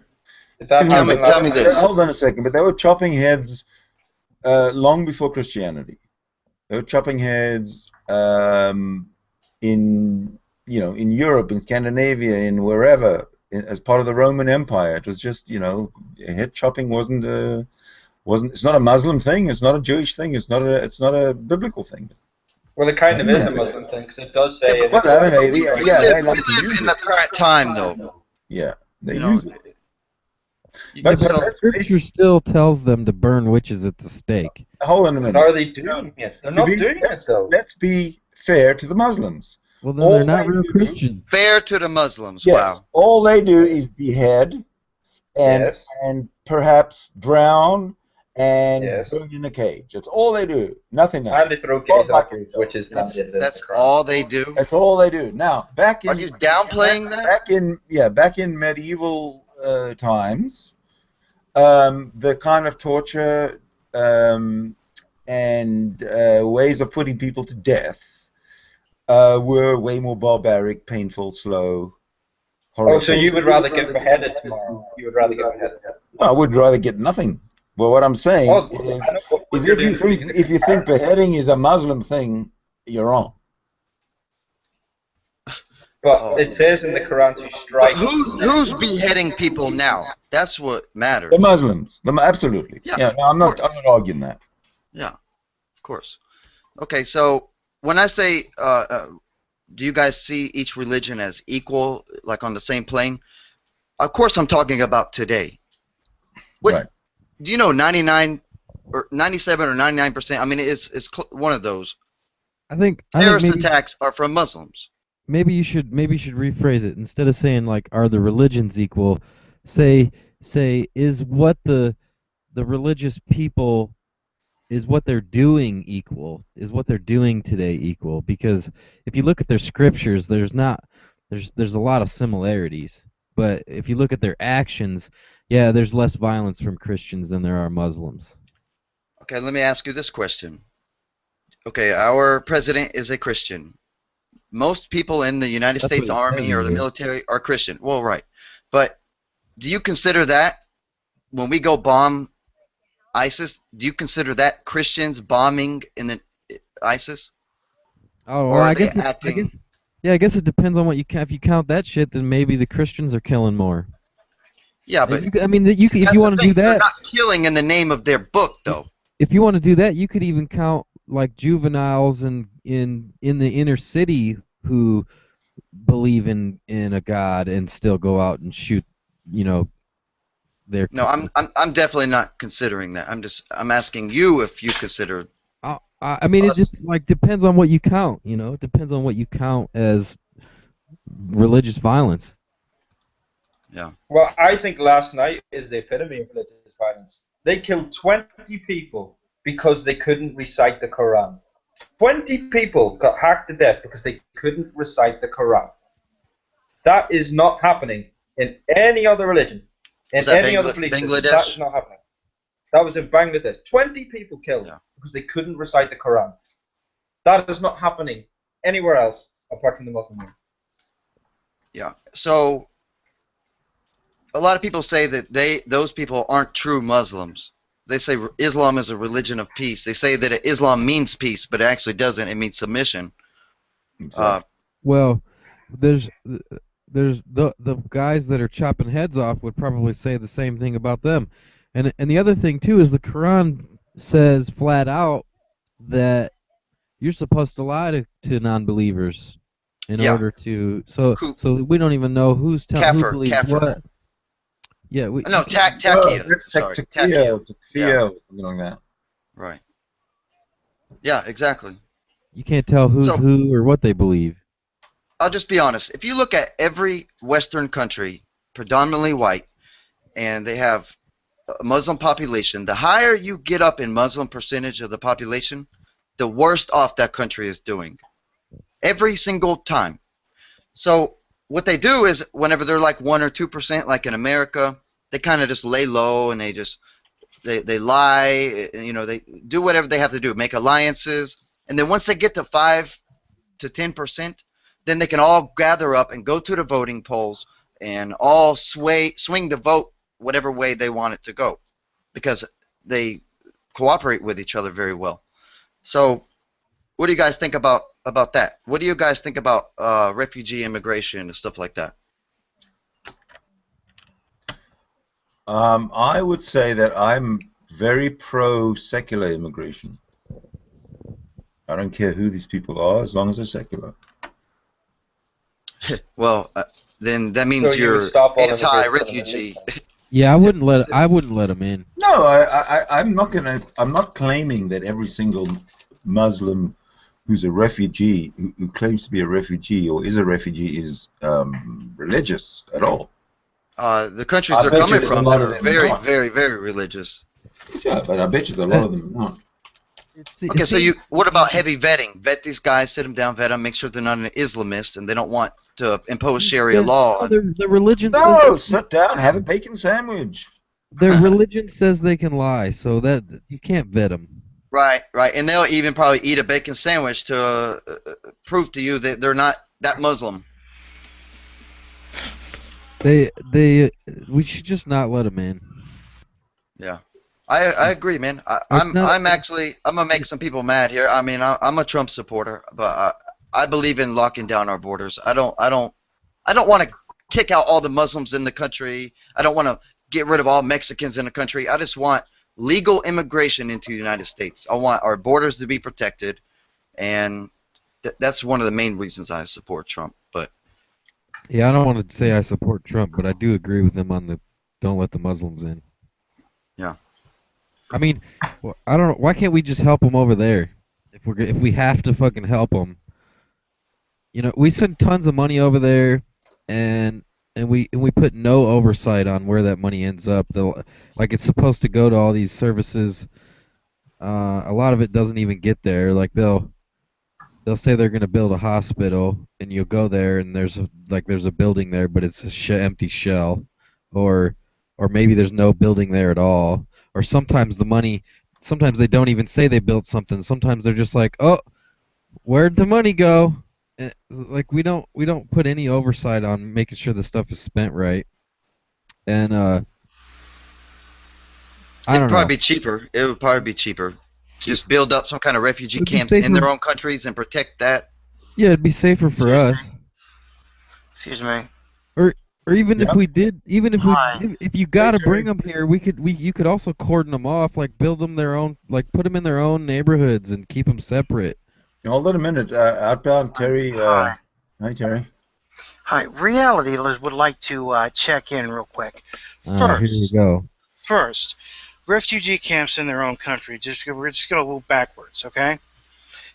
S6: Tell me this.
S1: Hold on a second, but they were chopping heads long before Christianity. They were chopping heads in in Europe, in Scandinavia, in wherever, as part of the Roman Empire. It was just head chopping wasn't it's not a Muslim thing. It's not a Jewish thing. It's not a biblical thing.
S7: Well, it kind of is a Muslim thing because it does say.
S6: Yeah,
S7: it.
S1: Well,
S6: we live in the current time, though.
S1: Yeah, they
S6: You know,
S1: use it.
S5: But
S6: so-
S5: the scripture still tells them to burn witches at the stake.
S1: Hold on a minute.
S7: Are they doing it? They're not doing it though.
S1: Let's be fair to the Muslims.
S5: Well, then
S1: All
S5: they're not
S1: they
S5: real
S1: do-
S5: Christians.
S6: fair to the Muslims.
S1: Yes.
S6: Wow.
S1: All they do is behead and
S7: Yes.
S1: and perhaps drown and
S7: Yes.
S1: burn in a cage. That's all they do. Nothing else.
S7: And they throw kids off roofs, which is
S6: That's all they do.
S1: That's all they do. Now, back in
S6: Are you downplaying that?
S1: back in medieval times, the kind of torture and ways of putting people to death were way more barbaric, painful, slow, horrible.
S7: Oh, so you would rather get beheaded tomorrow? You would rather get beheaded?
S1: I would rather get nothing. Well, what I'm saying
S7: Oh,
S1: is if you think beheading is a Muslim thing, you're wrong.
S7: But it says in the Quran to strike.
S6: But who's beheading people now? That's what matters.
S1: The Muslims, absolutely.
S6: Yeah,
S1: Yeah, no, I'm not arguing that.
S6: Yeah, of course. Okay, so when I say, do you guys see each religion as equal, like on the same plane? Of course, I'm talking about today.
S1: Right.
S6: Do you know 99 or 97 or 99%? I mean, it's one of those.
S5: I think
S6: Terrorist
S5: maybe,
S6: attacks are from Muslims.
S5: maybe you should rephrase it instead of saying like are the religions equal. Say is what the religious people is what they're doing equal? Is what they're doing today equal? Because if you look at their scriptures, there's a lot of similarities. But if you look at their actions, yeah, there's less violence from Christians than there are Muslims.
S6: Okay, let me ask you this question. Okay, our president is a Christian. Most people in the United
S5: That's
S6: States
S5: what it
S6: Army
S5: says
S6: or the
S5: here.
S6: military are Christian. Well, right. But do you consider that when we go bomb ISIS, do you consider that Christians bombing in the ISIS?
S5: Oh,
S6: Or
S5: well,
S6: are
S5: I
S6: they
S5: guess
S6: acting?
S5: I guess it depends on what you count. If you count that shit, then maybe the Christians are killing more.
S6: Yeah, but
S5: If you
S6: that's
S5: want
S6: the
S5: to do
S6: thing. They're
S5: that,
S6: not killing in the name of their book, though.
S5: if you want to do that, you could even count like juveniles in the inner city who believe in a god and still go out and shoot, their.
S6: No, I'm definitely not considering that. I'm asking you if you consider.
S5: I mean, it
S6: us.
S5: just like depends on what you count. It depends on what you count as religious violence.
S6: Yeah.
S7: Well, I think last night is the epitome of religious violence. They killed 20 people because they couldn't recite the Quran. 20 people got hacked to death because they couldn't recite the Quran. That is not happening in any other religion. In
S6: Was that
S7: any other belief system.
S6: Bangladesh?
S7: That's not happening. That was in Bangladesh. 20 people killed
S6: Yeah.
S7: because they couldn't recite the Quran. That is not happening anywhere else apart from the Muslim world.
S6: Yeah. So a lot of people say that those people aren't true Muslims. They say Islam is a religion of peace. They say that Islam means peace, but it actually doesn't. It means submission.
S1: Exactly.
S5: Well, there's the guys that are chopping heads off would probably say the same thing about them. And the other thing too is the Quran says flat out that you're supposed to lie to non-believers in
S6: Yeah.
S5: order to so
S6: Cool.
S5: we don't even know who's telling who
S6: Kafir,
S5: believes
S6: kafir.
S5: what. Yeah, we
S6: No, Taqiyya.
S1: That's
S6: Sorry,
S1: Taqiyya,
S6: Yeah.
S1: something like that.
S6: Right. Yeah, exactly.
S5: you can't tell who's
S6: So-
S5: who or what they believe.
S6: I'll just be honest. If you look at every Western country, predominantly white, and they have a Muslim population, the higher you get up in Muslim percentage of the population, the worst off that country is doing. Every single time. So what they do is whenever they're like 1 or 2%, like in America, they kind of just lay low and they lie, they do whatever they have to do, make alliances, and then once they get to 5 to 10%, then they can all gather up and go to the voting polls and all swing the vote whatever way they want it to go, because they cooperate with each other very well. So What do you guys think about that? What do you guys think about refugee immigration and stuff like that?
S1: I would say that I'm very pro-secular immigration. I don't care who these people are, as long as they're secular.
S6: Well, then that means
S7: So you would
S6: you're
S7: stop all
S6: anti-refugee.
S5: Yeah, I wouldn't let them in.
S1: No, I'm not claiming that every single Muslim who's a refugee, who claims to be a refugee or is a refugee, is religious at all.
S6: The countries
S1: I
S6: they're
S1: bet you
S6: coming
S1: there's a
S6: from
S1: lot of
S6: are
S1: them
S6: very,
S1: not.
S6: very, very religious.
S1: Yeah, but I bet you that a lot of them are not.
S6: Okay, so what about heavy vetting? Vet these guys, sit them down, vet them, make sure they're not an Islamist and they don't want to impose Sharia law.
S5: The religion
S1: No,
S5: says
S1: sit down, have a bacon sandwich.
S5: their religion says they can lie, so that you can't vet them.
S6: Right, and they'll even probably eat a bacon sandwich to prove to you that they're not that Muslim.
S5: We should just not let them in.
S6: Yeah, I agree, man. I'm gonna make some people mad here. I mean, I'm a Trump supporter, but I believe in locking down our borders. I don't want to kick out all the Muslims in the country. I don't want to get rid of all Mexicans in the country. I just want legal immigration into the United States. I want our borders to be protected, and that's one of the main reasons I support Trump. But
S5: yeah, I don't want to say I support Trump, but I do agree with him on the don't let the Muslims in.
S6: Yeah.
S5: I mean, I don't know. Why can't we just help them over there? If we have to fucking help them, you know, we send tons of money over there, and we put no oversight on where that money ends up. Like it's supposed to go to all these services. A lot of it doesn't even get there. Like they'll say they're gonna build a hospital, and you'll go there, and there's a building there, but it's a empty shell, or maybe there's no building there at all. Or sometimes sometimes they don't even say they built something. Sometimes they're just like, oh, where'd the money go? Like we don't put any oversight on making sure the stuff is spent right. And I don't know.
S6: It'd probably be cheaper. It would probably be cheaper to just build up some kind of refugee camps in their own countries and protect that.
S5: Yeah, it'd be safer for us.
S8: Excuse me.
S5: Or even if we did, if you gotta
S1: Hey,
S5: bring them here, you could also cordon them off, like build them their own, like put them in their own neighborhoods and keep them separate.
S1: Hold on a minute, outbound Terry.
S8: Hi.
S1: Hi, Terry.
S8: Hi. Reality would like to check in real quick.
S5: Here you go.
S8: First, refugee camps in their own country. We're just going to move backwards, okay?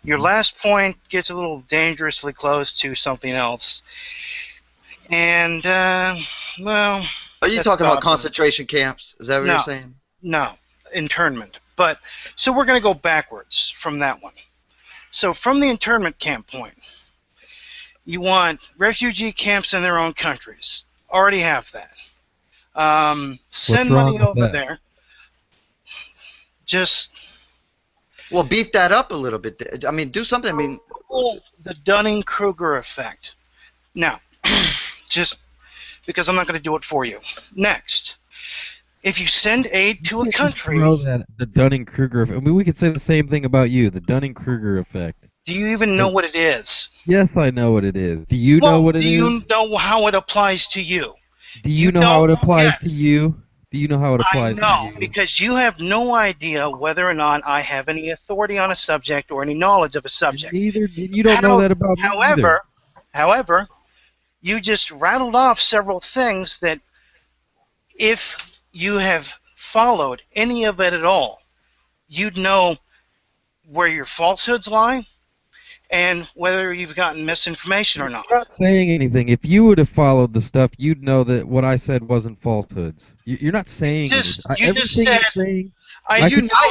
S8: Your last point gets a little dangerously close to something else. And, well...
S6: Are you talking about concentration camps? Is that what you're saying?
S8: No, internment. But, so we're going to go backwards from that one. So from the internment camp point, you want refugee camps in their own countries. Already have that. Send money over there. Just...
S6: Well, beef that up a little bit. I mean, do something. I mean...
S8: The Dunning-Kruger effect. Now, just because I'm not going to do it for you. Next, if you send aid to a country...
S5: The Dunning-Kruger effect. I mean, we could say the same thing about you, the Dunning-Kruger effect.
S8: Do you even know what it is?
S5: Yes, I know what it is. Do you know what it is?
S8: Do you know how it applies to you?
S5: Do you know how it applies to you? Do you know how it applies to you?
S8: I know, because you have no idea whether or not I have any authority on a subject or any knowledge of a subject.
S5: You don't know that about me either.
S8: However, you just rattled off several things that if you have followed any of it at all, you'd know where your falsehoods lie and whether you've gotten misinformation or not.
S5: You're not saying anything. If you would have followed the stuff, you'd know that what I said wasn't falsehoods. You're not saying anything.
S8: You just said... I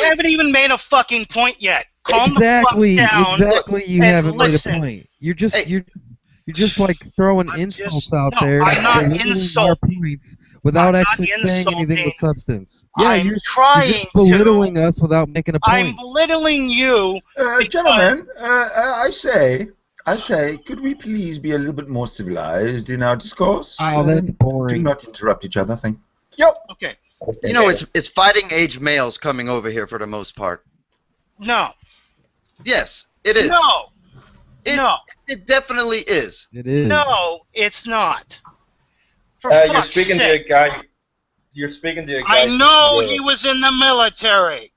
S8: haven't even made a fucking point yet. Calm the fuck down.
S5: Exactly, you haven't made a point. You're just like throwing insults out there.
S8: I'm not insulting.
S5: Points without actually saying anything with substance. Yeah,
S8: I'm
S5: you're
S8: just
S5: belittling us without making a point.
S8: I'm belittling you.
S1: Gentlemen, I say, could we please be a little bit more civilized in our discourse?
S5: Oh, that's boring.
S1: Do not interrupt each other, thank you. Yep.
S8: Okay.
S6: You know, it's fighting age males coming over here for the most part.
S8: No.
S6: Yes. It is.
S8: No.
S6: It,
S8: No.
S6: It definitely is.
S5: It is.
S8: No, it's not. For
S7: You're
S8: fuck's
S7: speaking to a
S8: sake.
S7: guy. You're speaking to a guy.
S8: I know
S7: from
S8: he
S7: Europe.
S8: was in the military.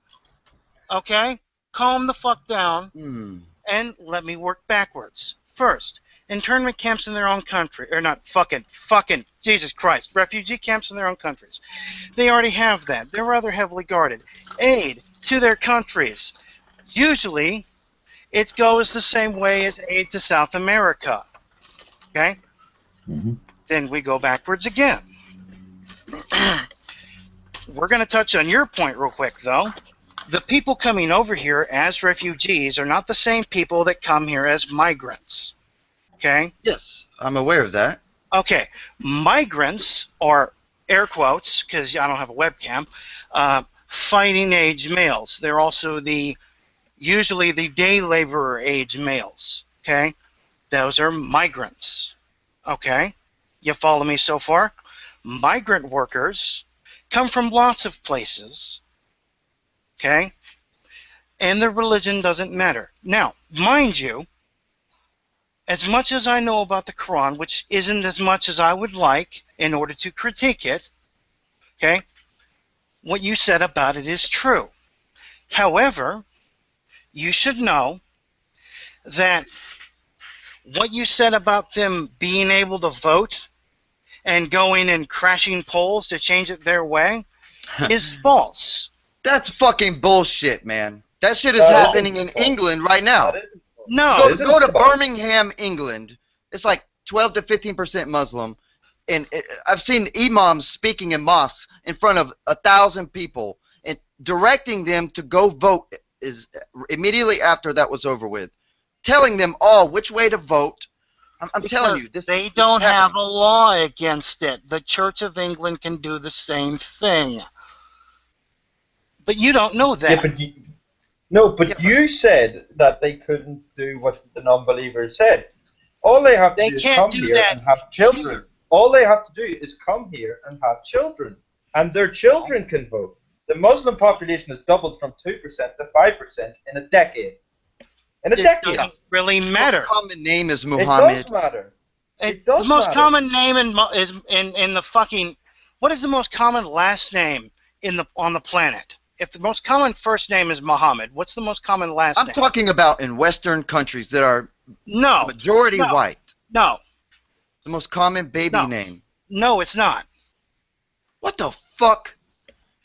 S8: Okay? Calm the fuck down and let me work backwards. First, internment camps in their own country, or not fucking, Jesus Christ, refugee camps in their own countries. They already have that. They're rather heavily guarded. Aid to their countries. Usually, it goes the same way as aid to South America. Okay? Then we go backwards again. We're going to touch on your point real quick, though. The people coming over here as refugees are not the same people that come here as migrants. Okay?
S6: Yes, I'm aware of that.
S8: Okay. Migrants, or air quotes, because I don't have a webcam, fighting age males. They're also usually the day laborer age males. Okay? Those are migrants. Okay? You follow me so far? Migrant workers come from lots of places. Okay? And their religion doesn't matter. Now, mind you, as much as I know about the Quran, which isn't as much as I would like in order to critique it, okay, what you said about it is true. However, you should know that what you said about them being able to vote and going and crashing polls to change it their way is false.
S6: That's fucking bullshit, man. That shit is happening in England right now.
S8: No.
S6: Go to Birmingham, England. It's like 12 to 15% Muslim, and I've seen imams speaking in mosques in front of 1,000 people and directing them to go vote. Is immediately after that was over with, telling them all which way to vote. I'm telling you,
S8: they don't have a law against it. The Church of England can do the same thing. But you don't know that.
S7: Yeah, but you said that they couldn't do what the non-believers said. All they have to do is come here and have children. All they have to do is come here and have children, and their children can vote. The Muslim population has doubled from 2% to 5% in a decade. In a decade.
S8: It doesn't really matter.
S6: The most common name is Muhammad.
S7: It does matter.
S8: The most common name is in the fucking. What is the most common last name on the planet? If the most common first name is Muhammad, what's the most common last name?
S6: I'm talking about in Western countries that are majority white.
S8: No.
S6: The most common baby name.
S8: No, it's not.
S6: What the fuck?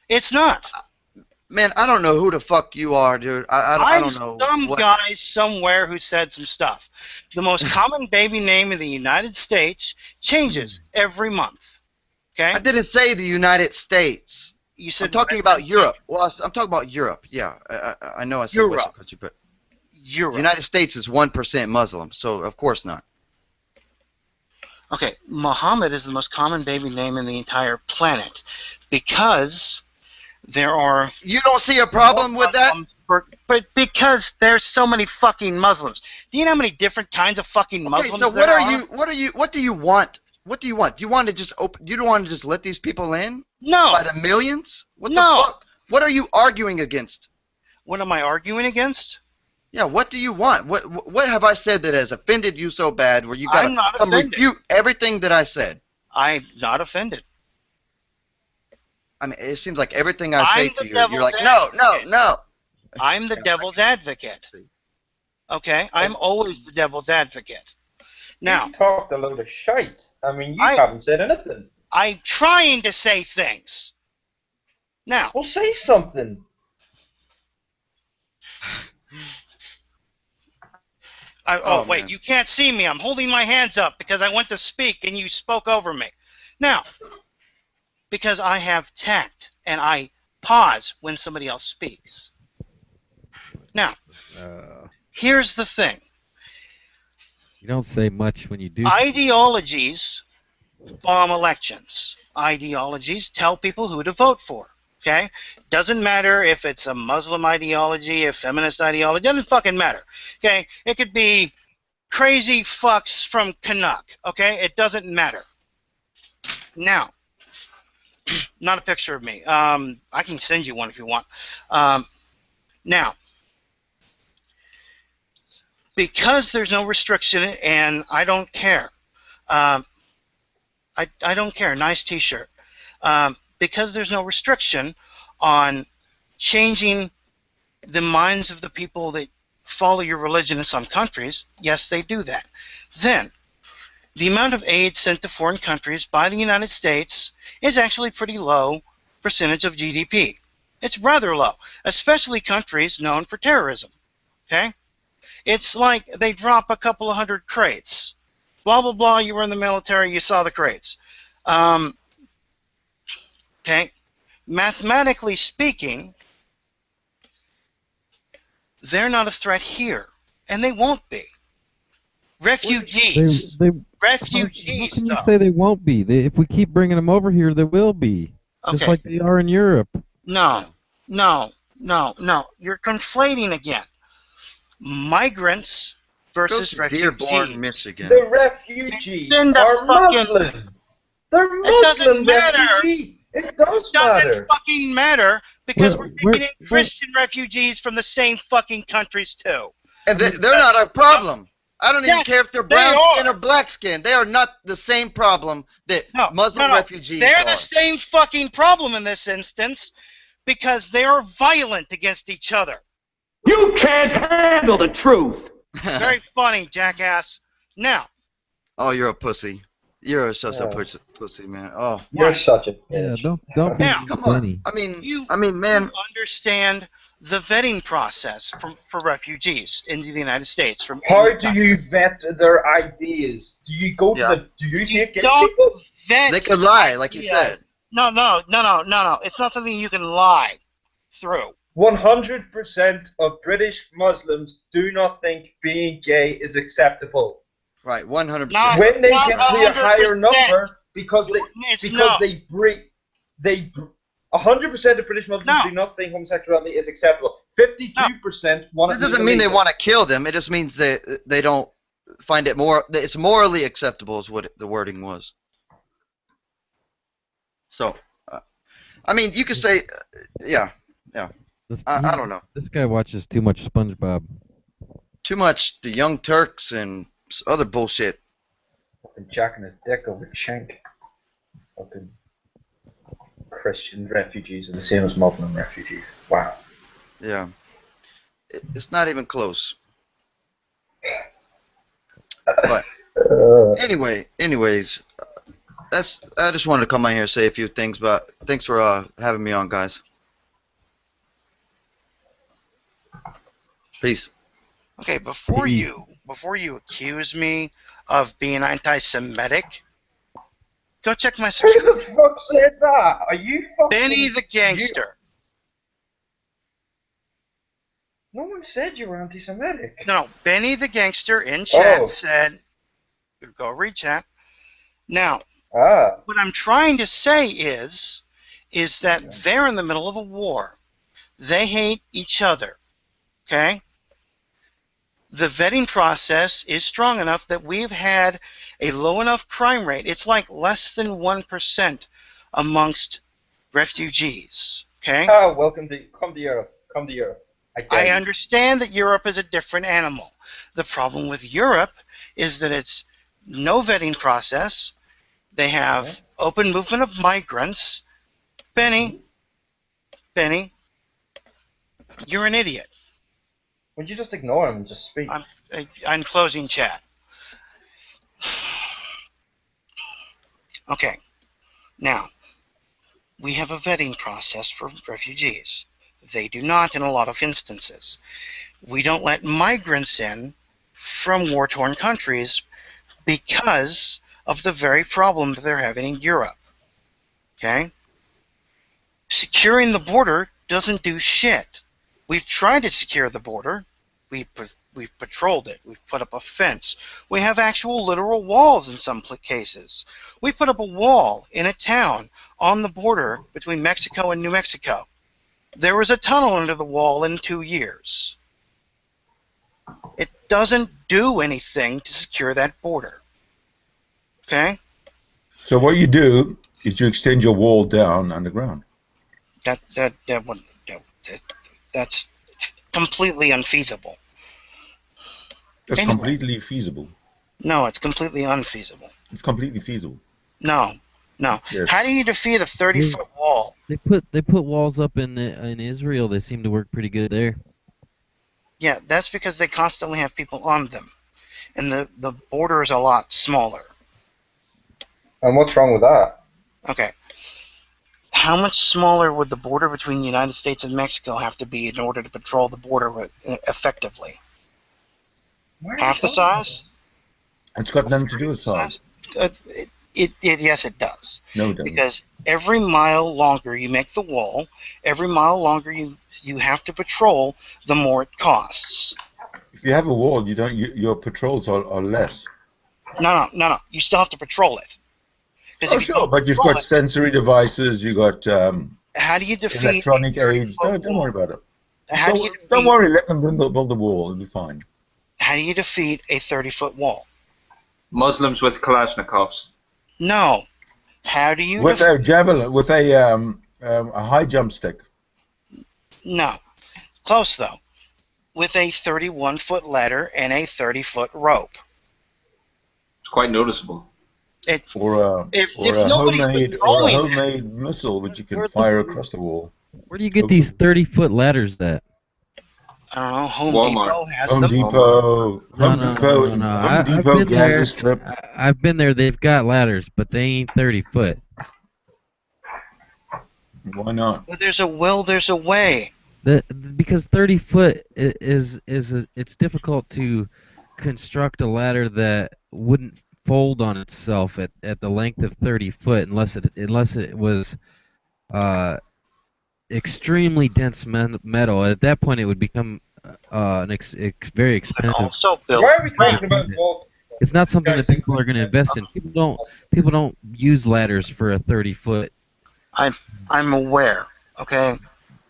S8: It's not.
S6: Man, I don't know who the fuck you are, dude. I don't know.
S8: Some guy somewhere who said some stuff. The most common baby name in the United States changes every month. Okay?
S6: I didn't say the United States.
S8: You said
S6: I'm talking about Europe. Well, I'm talking about Europe. Yeah, I know I said
S8: Europe.
S6: Western country, but
S8: Europe.
S6: United States is 1% Muslim, so of course not.
S8: Okay, Muhammad is the most common baby name in the entire planet because there are...
S6: You don't see a problem with that?
S8: But because there's so many fucking Muslims. Do you know how many different kinds of fucking Muslims
S6: so
S8: there are?
S6: What do you want? What do you want? Do you want to just you don't want to just let these people in?
S8: No.
S6: By the millions? What the fuck? What are you arguing against?
S8: What am I arguing against?
S6: Yeah, what do you want? What have I said that has offended you so bad where you got to come refute everything that I said?
S8: I'm not offended.
S6: I mean, it seems like everything I say to you, you're like, no.
S8: I'm the devil's advocate. Okay? I'm always the devil's advocate. Now,
S7: you talked a load of shite. I mean, you haven't said anything.
S8: I'm trying to say things. Now.
S7: Well, say something.
S8: Wait, you can't see me. I'm holding my hands up because I went to speak and you spoke over me. Now, because I have tact and I pause when somebody else speaks. Now, here's the thing.
S5: You don't say much when you do.
S8: Ideologies bomb elections. Ideologies tell people who to vote for. Okay? Doesn't matter if it's a Muslim ideology, a feminist ideology, doesn't fucking matter. Okay? It could be crazy fucks from Canuck. Okay? It doesn't matter. Now, not a picture of me. I can send you one if you want. Now, because there's no restriction, and I don't care. I don't care. Nice T-shirt. Because there's no restriction on changing the minds of the people that follow your religion in some countries, yes, they do that. Then, the amount of aid sent to foreign countries by the United States is actually pretty low percentage of GDP. It's rather low, especially countries known for terrorism. Okay? It's like they drop a couple of hundred crates. Blah, blah, blah, you were in the military, you saw the crates. Okay? Mathematically speaking, they're not a threat here, and they won't be. Refugees. Refugees,
S5: how can you
S8: though.
S5: say they won't be? If we keep bringing them over here, they will be. Just
S8: Okay.
S5: like they are in Europe.
S8: No. You're conflating again. Migrants
S6: Go
S8: versus
S6: to
S8: refugees.
S6: Dearborn, Michigan.
S7: The refugees
S8: In the
S7: are
S8: fucking-
S7: Muslim. They're
S8: It doesn't
S7: Muslim
S8: matter.
S7: refugees. It does
S8: Doesn't
S7: matter.
S8: fucking matter because
S5: Where-
S8: we're taking in
S5: where-
S8: Christian refugees from the same fucking countries too.
S6: And they're not a problem. I don't even
S8: Yes,
S6: care if they're
S8: they
S6: brown
S8: are.
S6: skin or black skin. They are not the same problem that Muslim refugees
S8: They're
S6: are.
S8: the same fucking problem in this instance because they are violent against each other.
S9: You can't handle the truth.
S8: Very funny, jackass. Now,
S6: Oh, you're a pussy. You're such a
S7: Yeah.
S6: pussy, man. Oh,
S7: You're such a
S5: Yeah,
S7: bitch.
S5: don't be
S8: Now,
S6: come on.
S5: Benny.
S6: I mean, man.
S8: you understand the vetting process for refugees in the United States.
S7: How do you vet their ideas? Do you go to
S6: Yeah.
S7: do you
S8: You
S7: take gay
S8: don't
S7: people?
S8: vet
S6: They could lie, like you said.
S8: No. It's not something you can lie through.
S7: 100% of British Muslims do not think being gay is acceptable.
S6: Right, 100%.
S8: Not-
S7: When they
S8: not
S7: get to a higher
S8: 100%.
S7: number, because
S8: It's
S7: they
S8: no.
S7: break, 100% of British Muslims
S8: No.
S7: do not think homosexuality is acceptable. 52% want
S6: This
S7: it
S6: doesn't mean they
S7: legalized.
S6: want to kill them. It just means they don't find it that it's morally acceptable is what the wording was. So, I mean, you could say, yeah. I don't know.
S5: This guy watches too much SpongeBob.
S6: Too much the Young Turks and other bullshit.
S7: Fucking jacking his dick over chink. Fucking Christian refugees are the same as Muslim refugees. Wow.
S6: Yeah. It's not even close. But anyways, I just wanted to come on here and say a few things, but thanks for having me on, guys. Peace.
S8: Okay, before you accuse me of being anti-Semitic, go check my
S7: Who
S8: social.
S7: the fuck said that? Are you fucking...
S8: Benny the Gangster.
S7: No one said you were anti-Semitic.
S8: No, Benny the Gangster in chat
S7: Oh.
S8: said, go read chat. Now,
S7: Ah.
S8: what I'm trying to say is that they're in the middle of a war. They hate each other. Okay? The vetting process is strong enough that we've had a low enough crime rate. It's like less than 1% amongst refugees. Okay?
S7: Ah, come to Europe. Come to Europe.
S8: I understand that Europe is a different animal. The problem with Europe is that it's no vetting process. They have open movement of migrants. Benny, you're an idiot.
S7: Would you just ignore him and just speak?
S8: I'm closing chat. Okay. Now, we have a vetting process for refugees. They do not in a lot of instances. We don't let migrants in from war-torn countries because of the very problem that they're having in Europe. Okay? Securing the border doesn't do shit. We've tried to secure the border. We've patrolled it. We've put up a fence. We have actual literal walls in some cases. We put up a wall in a town on the border between Mexico and New Mexico. There was a tunnel under the wall in 2 years. It doesn't do anything to secure that border. Okay?
S1: So what you do is you extend your wall down underground.
S8: That's completely unfeasible.
S1: It's
S8: Anyway.
S1: completely feasible.
S8: No, it's completely unfeasible.
S1: It's completely feasible.
S8: No.
S1: Yes.
S8: How do you defeat a 30-foot wall?
S5: They put walls up in Israel. They seem to work pretty good there.
S8: Yeah, that's because they constantly have people on them. And the border is a lot smaller.
S7: And what's wrong with that?
S8: Okay. How much smaller would the border between the United States and Mexico have to be in order to patrol the border effectively? Half the size?
S1: It's got nothing to do with size.
S8: Yes, it does.
S1: No, it doesn't.
S8: Because every mile longer you make the wall, every mile longer you have to patrol, the more it costs.
S1: If you have a wall, your patrols are less.
S8: No. You still have to patrol it.
S1: Oh, sure, but you've got sensory devices, you've got
S8: how do you defeat
S1: electronic aids. Don't worry about it. Don't worry, let them build the wall. It'll be fine.
S8: How do you defeat a 30-foot wall?
S7: Muslims with Kalashnikovs.
S8: No. How do you
S1: with a javelin, with a high jump stick?
S8: No. Close though. With a 31-foot ladder and a 30-foot rope.
S7: It's quite noticeable.
S1: Or a homemade missile which you can fire across the wall.
S5: Where do you get these 30-foot ladders at?
S8: I don't know. Home
S7: Walmart.
S8: Depot has
S1: Home
S8: them.
S1: Depot.
S5: No.
S1: Home Depot Gaza Strip.
S5: I've been there. They've got ladders, but they ain't 30 foot.
S1: Why not?
S8: Well, there's a way.
S5: Because 30 foot it's difficult to construct a ladder that wouldn't fold on itself at the length of 30 foot unless it was extremely dense metal. At that point, it would become very expensive.
S8: Also built.
S7: Why are we talking about wall?
S5: It's not something that people are going to invest in. People don't use ladders for a 30-foot.
S8: I'm aware. Okay.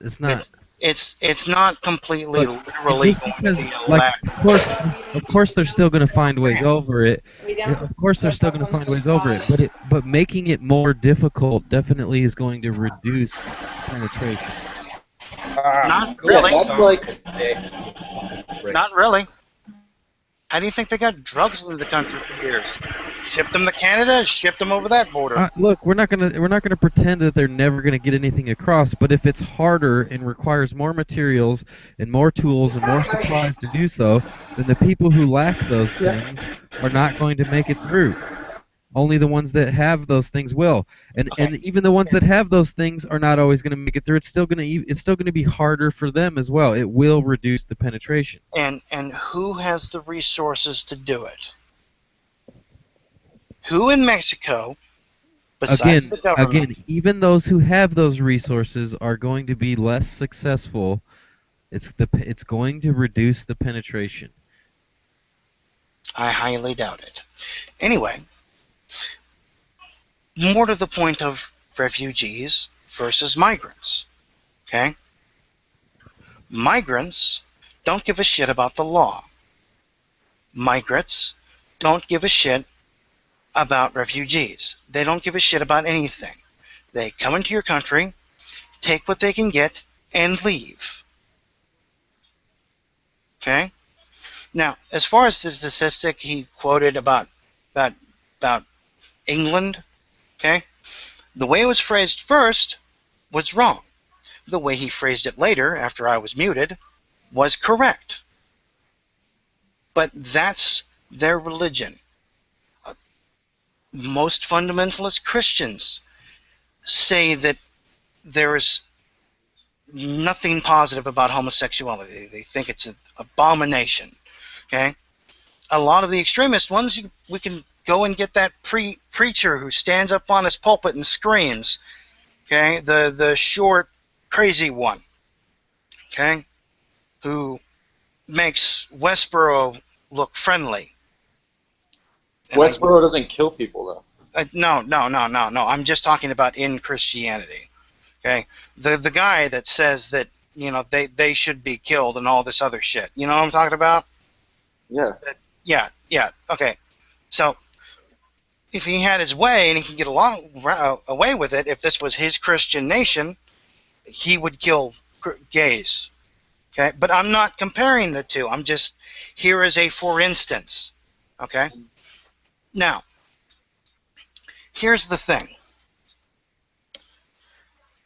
S5: It's not.
S8: It's not completely literally
S5: Just
S8: going
S5: because,
S8: to be a ladder.
S5: of course, they're still going to find ways over it. Of course, they're still going to find ways over it. But making it more difficult definitely is going to reduce penetration.
S8: Not really.
S7: That's like
S8: Not really. How do you think they got drugs into the country for years? Shipped them to Canada, shipped them over that border.
S5: Look, we're not gonna pretend that they're never gonna get anything across. But if it's harder and requires more materials and more tools and more supplies to do so, then the people who lack those things are not going to make it through. Only the ones that have those things will, and even the ones that have those things are not always going to make it through. It's still going to be harder for them as well. It will reduce the penetration.
S8: And who has the resources to do it? Who in Mexico, besides the government?
S5: Again, even those who have those resources are going to be less successful. It's going to reduce the penetration.
S8: I highly doubt it. Anyway. More to the point of refugees versus migrants. Okay? Migrants don't give a shit about the law. Migrants don't give a shit about refugees. They don't give a shit about anything. They come into your country, take what they can get, and leave. Okay? Now, as far as the statistic he quoted about England, okay? The way it was phrased first was wrong. The way he phrased it later, after I was muted, was correct. But that's their religion. Most fundamentalist Christians say that there is nothing positive about homosexuality. They think it's an abomination, okay? A lot of the extremist ones, we can go and get that preacher who stands up on his pulpit and screams, okay? The short, crazy one, okay? Who makes Westboro look friendly. And
S10: Westboro doesn't kill people, though.
S8: No. I'm just talking about in Christianity, okay? The guy that says that, you know, they should be killed and all this other shit. You know what I'm talking about?
S10: Yeah.
S8: Yeah. Okay. So, if he had his way and he could get away with it, if this was his Christian nation, he would kill gays. Okay, but I'm not comparing the two. I'm just here as a for instance. Okay. Now, here's the thing.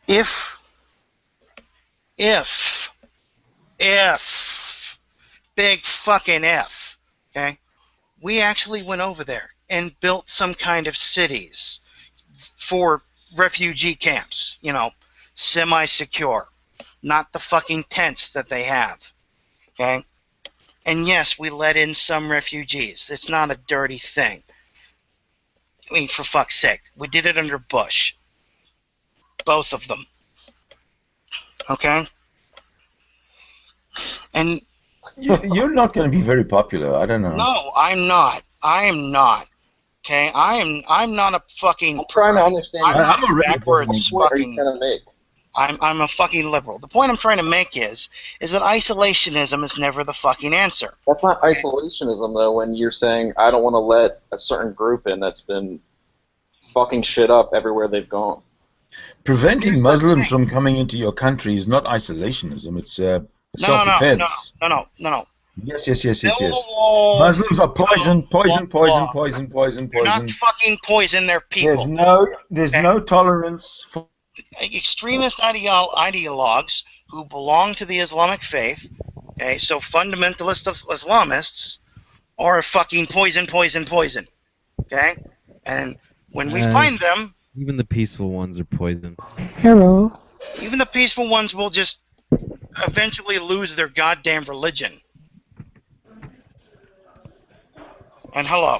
S8: If big fucking F, okay, we actually went over there and built some kind of cities for refugee camps, you know, semi-secure, not the fucking tents that they have, okay? And yes, we let in some refugees. It's not a dirty thing. I mean, for fuck's sake, we did it under Bush. Both of them. Okay? And
S1: you're not going to be very popular. I don't know.
S8: no, I'm not. I am not. Okay, I'm not a fucking.
S10: I'm trying to understand.
S1: I'm a
S8: backwards
S10: what are you
S8: fucking.
S10: trying to make?
S8: I'm a fucking liberal. The point I'm trying to make is that isolationism is never the fucking answer.
S10: That's not isolationism though. When you're saying I don't want to let a certain group in that's been fucking shit up everywhere they've gone.
S1: Preventing Muslims from coming into your country is not isolationism. It's self-defense.
S8: No.
S1: Yes. Muslims are poison.
S8: They're not fucking poison. They're people.
S1: There's no tolerance for
S8: extremist ideologues who belong to the Islamic faith. Okay, so fundamentalist Islamists are fucking poison. Okay, and when we find them,
S5: even the peaceful ones are poison.
S11: Hello.
S8: Even the peaceful ones will just eventually lose their goddamn religion. And hello.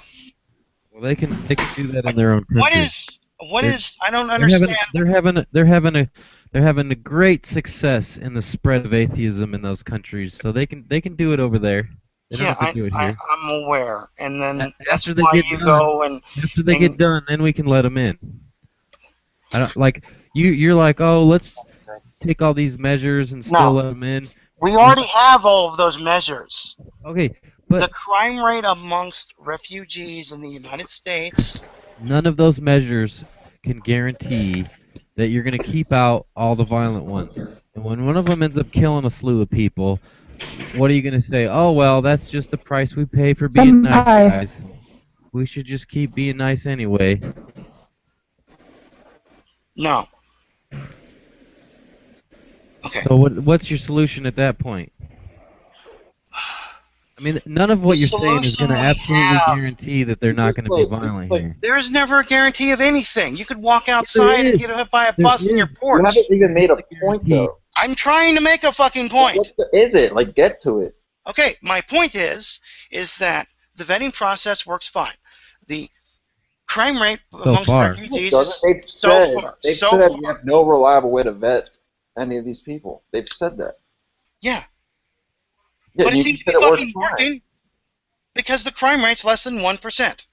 S5: Well, they can do that in their own country.
S8: What is? I don't understand.
S5: They're having a great success in the spread of atheism in those countries, so they can do it over there. They don't have to do it here.
S8: I'm aware. And then
S5: after they get done, then we can let them in. I don't like you're like, oh, let's take all these measures and still let them in.
S8: We already have all of those measures.
S5: Okay, but
S8: the crime rate amongst refugees in the United States.
S5: None of those measures can guarantee that you're going to keep out all the violent ones. And when one of them ends up killing a slew of people, what are you going to say? Oh, well, that's just the price we pay for being nice, guys. We should just keep being nice anyway.
S8: No. Okay.
S5: So what's your solution at that point? I mean, none of what you're saying is going to absolutely guarantee that they're not going to be violent here.
S8: There is never a guarantee of anything. You could walk outside and get hit by a bus in your porch.
S10: You haven't even made a point, though.
S8: I'm trying to make a fucking point.
S10: What is it? Like, get to it.
S8: Okay, my point is that the vetting process works fine. The crime rate amongst refugees is so far.
S10: They've said you have no reliable way to vet any of these people. They've said that.
S8: Yeah.
S10: Yeah,
S8: but it seems to be fucking working because the crime rate's less than 1%.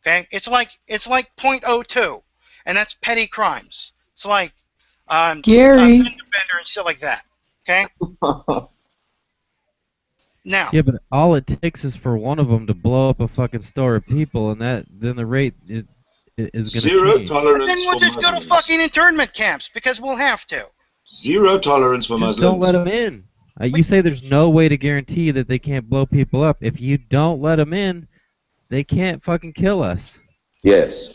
S8: Okay, it's like 0.02, and that's petty crimes. It's like
S11: Gary,
S8: bender and shit like that. Okay. Now.
S5: Yeah, but all it takes is for one of them to blow up a fucking store of people, and then the rate is going to change.
S12: Zero tolerance.
S8: But then we'll just go to fucking internment camps because we'll have to.
S12: Zero tolerance for Muslims.
S5: Don't let them in. You say there's no way to guarantee that they can't blow people up. If you don't let them in, they can't fucking kill us.
S4: Yes.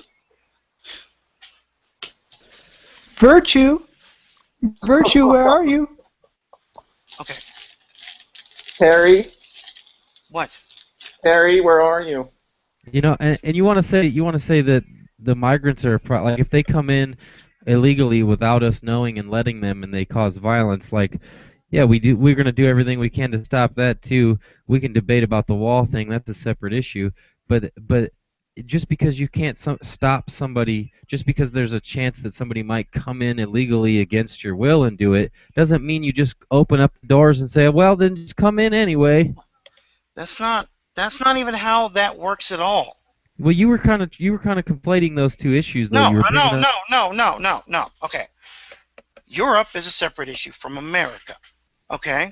S11: Virtue, where are you?
S8: Okay.
S10: Terry.
S8: What?
S10: Terry, where are you?
S5: You know, and you want to say that the migrants are like if they come in illegally without us knowing and letting them, and they cause violence, like. Yeah, we're going to do everything we can to stop that too. We can debate about the wall thing. That's a separate issue. But just because you can't stop somebody, just because there's a chance that somebody might come in illegally against your will and do it, doesn't mean you just open up the doors and say, well, then just come in anyway. That's not even how that works at all. Well, you were kind of conflating those two issues. Though.
S8: No. Okay. Europe is a separate issue from America. Okay.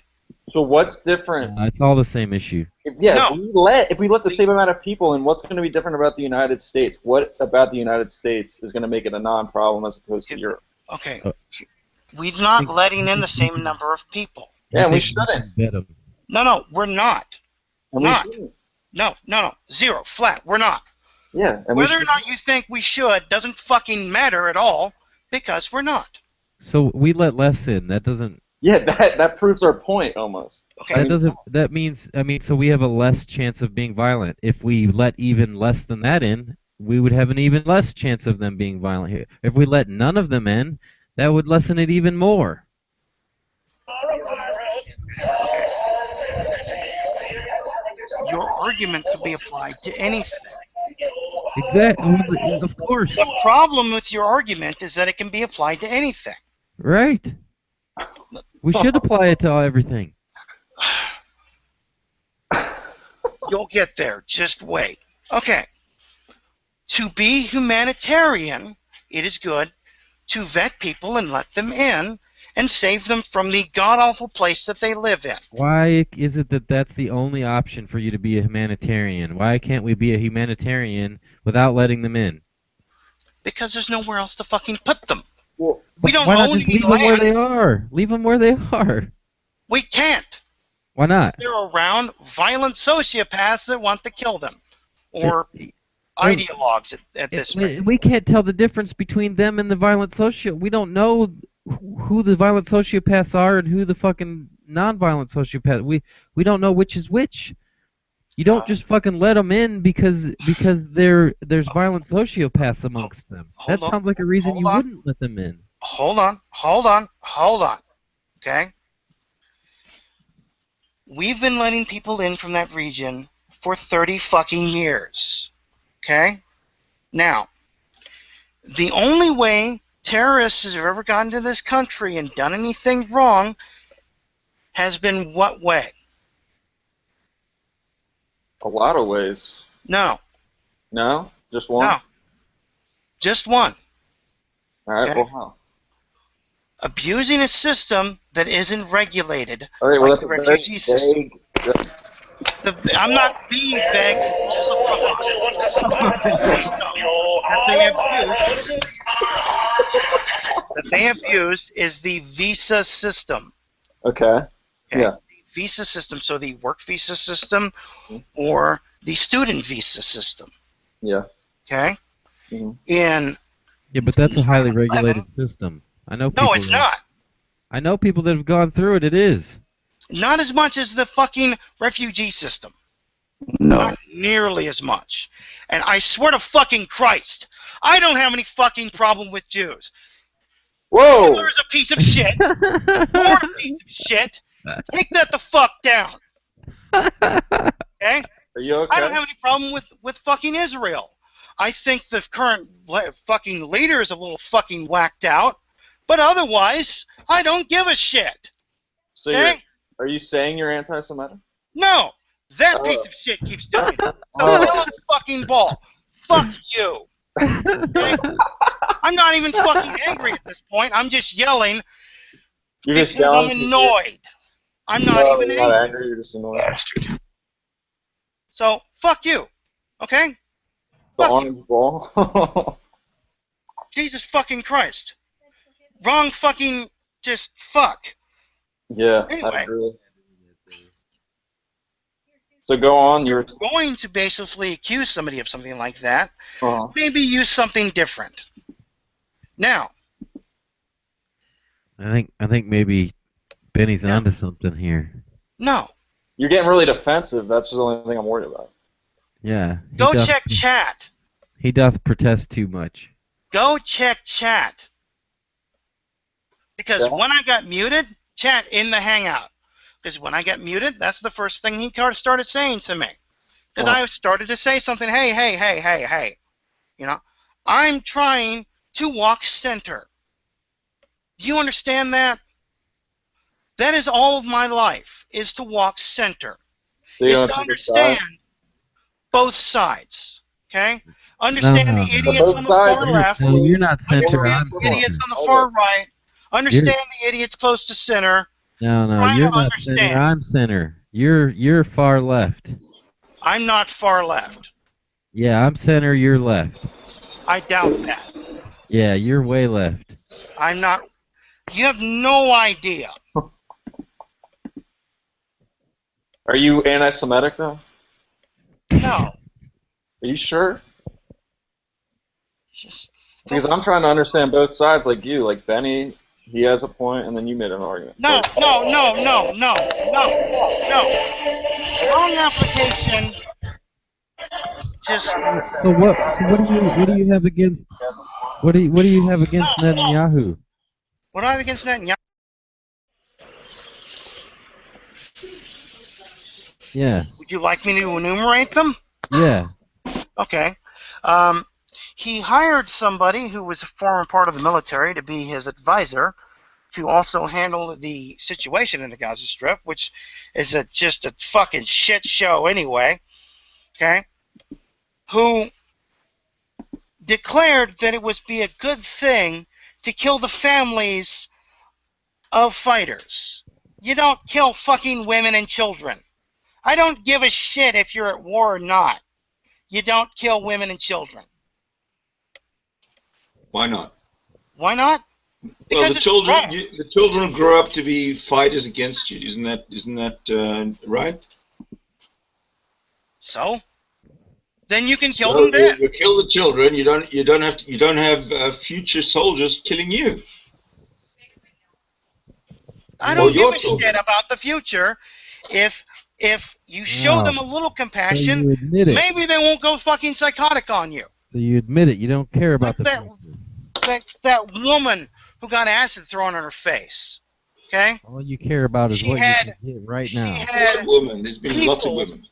S10: So what's different?
S5: It's all the same issue.
S10: If we let the same amount of people in, what's going to be different about the United States? What about the United States is going to make it a non-problem as opposed to Europe?
S8: Okay. We're not letting in the same number of people.
S10: Yeah, we
S5: think
S10: shouldn't.
S5: venom.
S8: No, we're not.
S10: And we
S8: Not.
S10: shouldn't.
S8: No. Zero. Flat. We're not.
S10: Yeah, and
S8: Whether or not you think we should doesn't fucking matter at all, because we're not.
S5: So we let less in. That doesn't.
S10: Yeah, that proves our point almost.
S8: Okay.
S5: That doesn't. That means. I mean, so we have a less chance of being violent. If we let even less than that in, we would have an even less chance of them being violent here. If we let none of them in, that would lessen it even more.
S8: Your argument could be applied to anything.
S5: Exactly. Of course.
S8: The problem with your argument is that it can be applied to anything.
S5: Right. We should apply it to everything.
S8: You'll get there. Just wait. Okay. To be humanitarian, it is good to vet people and let them in and save them from the god-awful place that they live in.
S5: Why is it that that's the only option for you to be a humanitarian? Why can't we be a humanitarian without letting them in?
S8: Because there's nowhere else to fucking put them.
S10: Well,
S8: we don't
S5: Why not
S8: own
S5: just
S8: any
S5: leave them where
S8: land.
S5: they are? Leave them where they are.
S8: We can't.
S5: Why not?
S8: They're around violent sociopaths that want to kill them. Or ideologues at this rate.
S5: We can't tell the difference between them and the violent socio. We don't know who the violent sociopaths are and who the fucking non-violent sociopaths. We don't know which is which. You don't just fucking let them in because there's violent sociopaths amongst them. That sounds like a reason you wouldn't let them in.
S8: Hold on. Okay? We've been letting people in from that region for 30 fucking years. Okay? Now, the only way terrorists have ever gotten to this country and done anything wrong has been what way?
S10: A lot of ways.
S8: No.
S10: No? Just one?
S8: No. Just one.
S10: All right,
S8: Okay.
S10: well, how?
S8: Abusing a system that isn't regulated,
S10: All right, well,
S8: like
S10: that's
S8: the
S10: a very
S8: refugee system.
S10: vague-
S8: I'm not being vague, just that they have used is the visa system.
S10: Okay. Yeah.
S8: Visa system, so the work visa system or the student visa system.
S10: Yeah.
S8: Okay?
S10: Mm-hmm.
S5: Yeah, but that's a highly regulated system. I know.
S8: No, it's not.
S5: I know people that have gone through it. It is.
S8: Not as much as the fucking refugee system.
S10: No.
S8: Not nearly as much. And I swear to fucking Christ, I don't have any fucking problem with Jews.
S10: Whoa!
S8: Hitler's a piece of shit. You're a piece of shit. Take that the fuck down. Okay?
S10: Are you okay?
S8: I don't have any problem with fucking Israel. I think the current fucking leader is a little fucking whacked out, but otherwise, I don't give a shit.
S10: So
S8: Okay?
S10: are you saying you're anti-Semitic?
S8: No, that piece of shit keeps doing it. The yellow fucking ball. Fuck you. Okay? I'm not even fucking angry at this point. I'm just yelling
S10: You're just
S8: because
S10: yelling.
S8: I'm annoyed. I'm not even
S10: You're not
S8: angry.
S10: angry. You're just annoyed.
S8: So, fuck you. Okay?
S10: The
S8: Fuck
S10: orange ball.
S8: Jesus fucking Christ. Wrong fucking just fuck.
S10: Yeah.
S8: Anyway.
S10: I agree. So go on. You're
S8: Going to basically accuse somebody of something like that.
S10: Uh-huh.
S8: Maybe use something different. Now,
S5: I think maybe Benny's onto something here.
S8: no.
S10: You're getting really defensive. That's the only thing I'm worried about.
S5: Yeah.
S8: Go check chat.
S5: He doth protest too much.
S8: Go check chat. Because
S10: Yeah.
S8: when I got muted, chat in the Hangout. Because when I got muted, that's the first thing he started saying to me. Because I started to say something, hey. You know, I'm trying to walk center. Do you understand that? That is all of my life, is to walk center.
S10: So you
S8: Is
S10: don't
S8: to
S10: take a
S8: understand
S10: side?
S8: both sides. Okay? Understand
S5: No.
S8: the idiots
S10: Both
S8: on the
S10: sides
S8: far
S10: are-
S8: left.
S5: No, you're not center.
S8: Understand
S5: I'm
S8: the
S5: center.
S8: idiots on the far right. Understand the idiots close to center.
S5: No,
S8: Trying
S5: you're
S8: to
S5: not
S8: understand.
S5: center. I'm center. You're far left.
S8: I'm not far left.
S5: Yeah, I'm center. You're left.
S8: I doubt that.
S5: Yeah, you're way left.
S8: I'm not. You have no idea.
S10: Are you anti-Semitic though?
S8: No.
S10: Are you sure?
S8: Just
S10: Because I'm trying to understand both sides, like you. Like Benny, he has a point, and then you made an argument.
S8: no. Wrong application. Just
S5: So what do you have against what do you have against Netanyahu?
S8: what do I have against Netanyahu?
S5: Yeah.
S8: Would you like me to enumerate them?
S5: Yeah.
S8: Okay. He hired somebody who was a former part of the military to be his advisor to also handle the situation in the Gaza Strip, which is just a fucking shit show anyway. Okay. Who declared that it would be a good thing to kill the families of fighters. You don't kill fucking women and children. I don't give a shit if you're at war or not. You don't kill women and children.
S12: Why not?
S8: Why not?
S12: Well,
S8: Because
S12: the children grow up to be fighters against you. Isn't that right?
S8: So? Then you can kill them then.
S12: You kill the children. You don't have future soldiers killing you.
S8: I don't give a shit about the future. If you show them a little compassion,
S5: So you admit it.
S8: maybe they won't go fucking psychotic on you.
S5: So you admit it. You don't care about the
S8: That woman who got acid thrown in her face. Okay?
S5: all you care about is what you can get right now.
S8: Had
S12: women. There's been lots of women.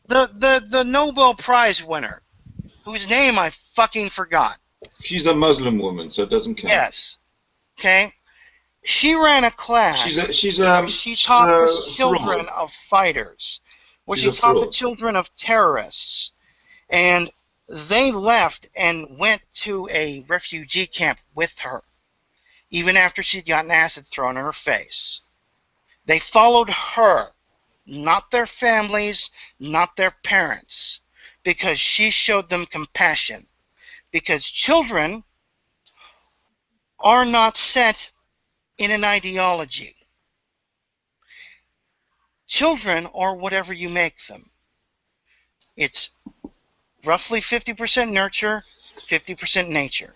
S8: The Nobel Prize winner, whose name I fucking forgot.
S12: She's a Muslim woman, so it doesn't count.
S8: Yes. Okay? She ran a class. She taught the children of fighters, where she taught the children of terrorists, and they left and went to a refugee camp with her, even after she'd gotten acid thrown in her face. They followed her, not their families, not their parents, because she showed them compassion. Because children are not set in an ideology. Children are whatever you make them. It's roughly 50% nurture, 50% nature.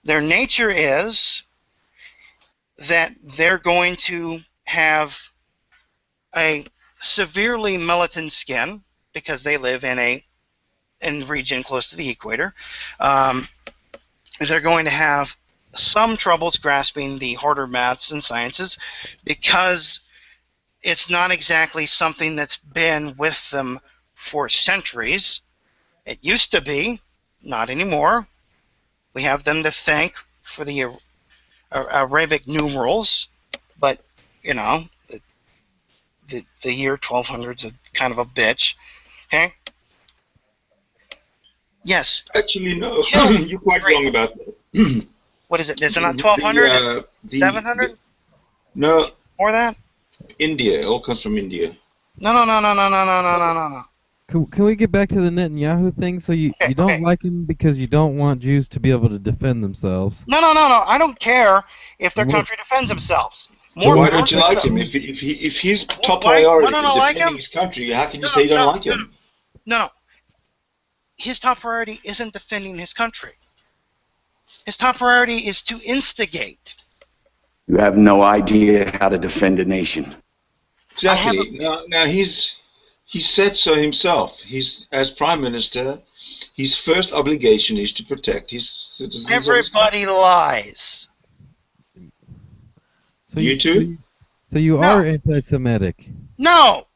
S8: Their nature is that they're going to have a severely melatonin skin because they live in a region close to the equator. They're going to have some troubles grasping the harder maths and sciences because it's not exactly something that's been with them for centuries. It used to be, not anymore. We have them to thank for the Arabic numerals, but, you know, the year 1200 is kind of a bitch. Okay? Yes.
S12: Actually, no. You're quite wrong about that.
S8: What is it? Is it not 1200? 700?
S12: No.
S8: More than that?
S12: India. It all comes from India.
S8: No.
S5: Can we get back to the Netanyahu thing? So you don't like him because you don't want Jews to be able to defend themselves.
S8: No. I don't care if their country defends themselves.
S12: So why don't you like him? If his top priority is defending his country, how can you say you don't like him?
S8: No. His top priority isn't defending his country. His top priority is to instigate.
S13: You have no idea how to defend a nation.
S12: Exactly. Now he said so himself. As prime minister, his first obligation is to protect his citizens.
S8: Everybody lies.
S5: So
S12: you too?
S5: So you are anti-Semitic.
S8: No.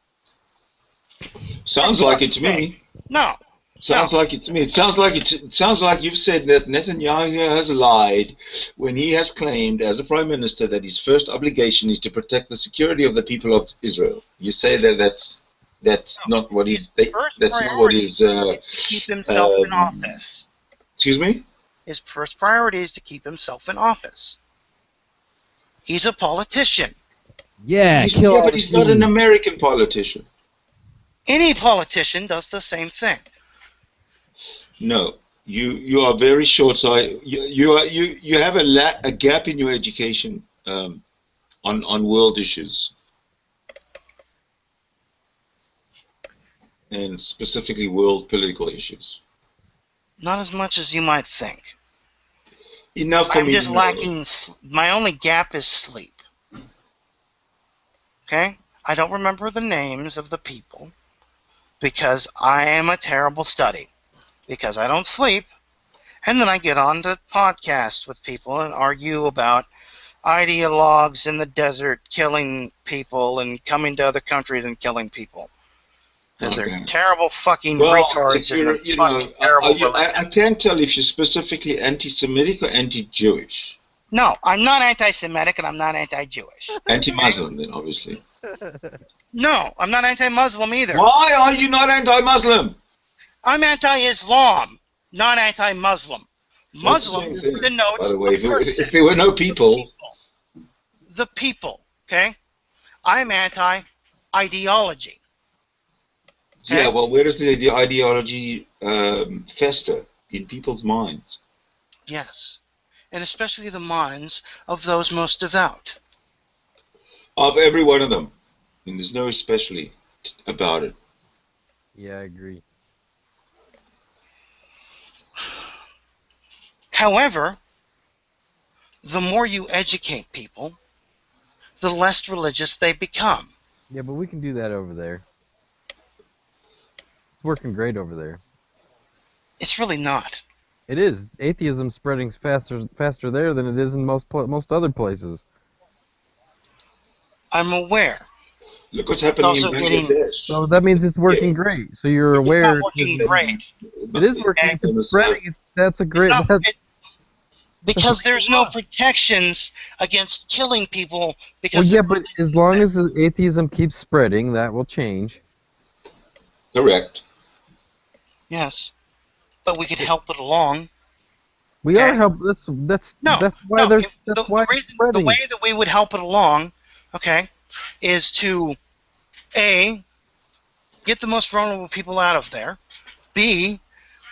S12: Sounds like it to me.
S8: No.
S12: Sounds like it to me. It sounds like you've said that Netanyahu has lied when he has claimed as a prime minister that his first obligation is to protect the security of the people of Israel. You say that that's not what he's. That's not what he's.
S8: To keep himself in office.
S12: Excuse me?
S8: His first priority is to keep himself in office. He's a politician.
S5: Yeah,
S12: but he's not an American politician.
S8: Any politician does the same thing.
S12: No, you are very short-sighted. You have a gap in your education on world issues. and specifically world political issues?
S8: Not as much as you might think.
S12: Enough for
S8: I'm
S12: me
S8: just
S12: to know.
S8: lacking. My only gap is sleep. Okay? I don't remember the names of the people because I am a terrible study. Because I don't sleep, and then I get on to podcasts with people and argue about ideologues in the desert killing people and coming to other countries and killing people. Because they're terrible fucking retards and they're fucking terrible
S12: I can't tell if you're specifically anti-Semitic or anti-Jewish.
S8: No, I'm not anti-Semitic and I'm not anti-Jewish.
S12: Anti-Muslim, then, obviously.
S8: No, I'm not anti-Muslim either.
S12: Why are you not anti-Muslim?
S8: I'm anti-Islam, not anti-Muslim. Muslim denotes
S12: by the way,
S8: the person.
S12: if there were no people.
S8: The people, okay? I'm anti-ideology.
S12: Yeah, well, where does the ideology fester? In people's minds.
S8: Yes, and especially the minds of those most devout.
S12: Of every one of them. And there's no especially about it.
S5: Yeah, I agree.
S8: However, the more you educate people, the less religious they become.
S5: Yeah, but we can do that over there. It's working great over there.
S8: It's really not.
S5: It is. Atheism spreading faster there than it is in most other places.
S8: I'm aware.
S12: Look what's happening in Bangladesh.
S5: So that means it's working great. So you're aware.
S8: It's not working great.
S5: It is working. If it's spreading, that's a great.
S8: Because there's no protections against killing people.
S5: Well,
S8: Because
S5: yeah, but as long as the atheism keeps spreading, that will change.
S12: Correct.
S8: Yes, but we could help it along.
S5: We are help. That's why they're it's spreading.
S8: The way that we would help it along, okay, is to A, get the most vulnerable people out of there. B,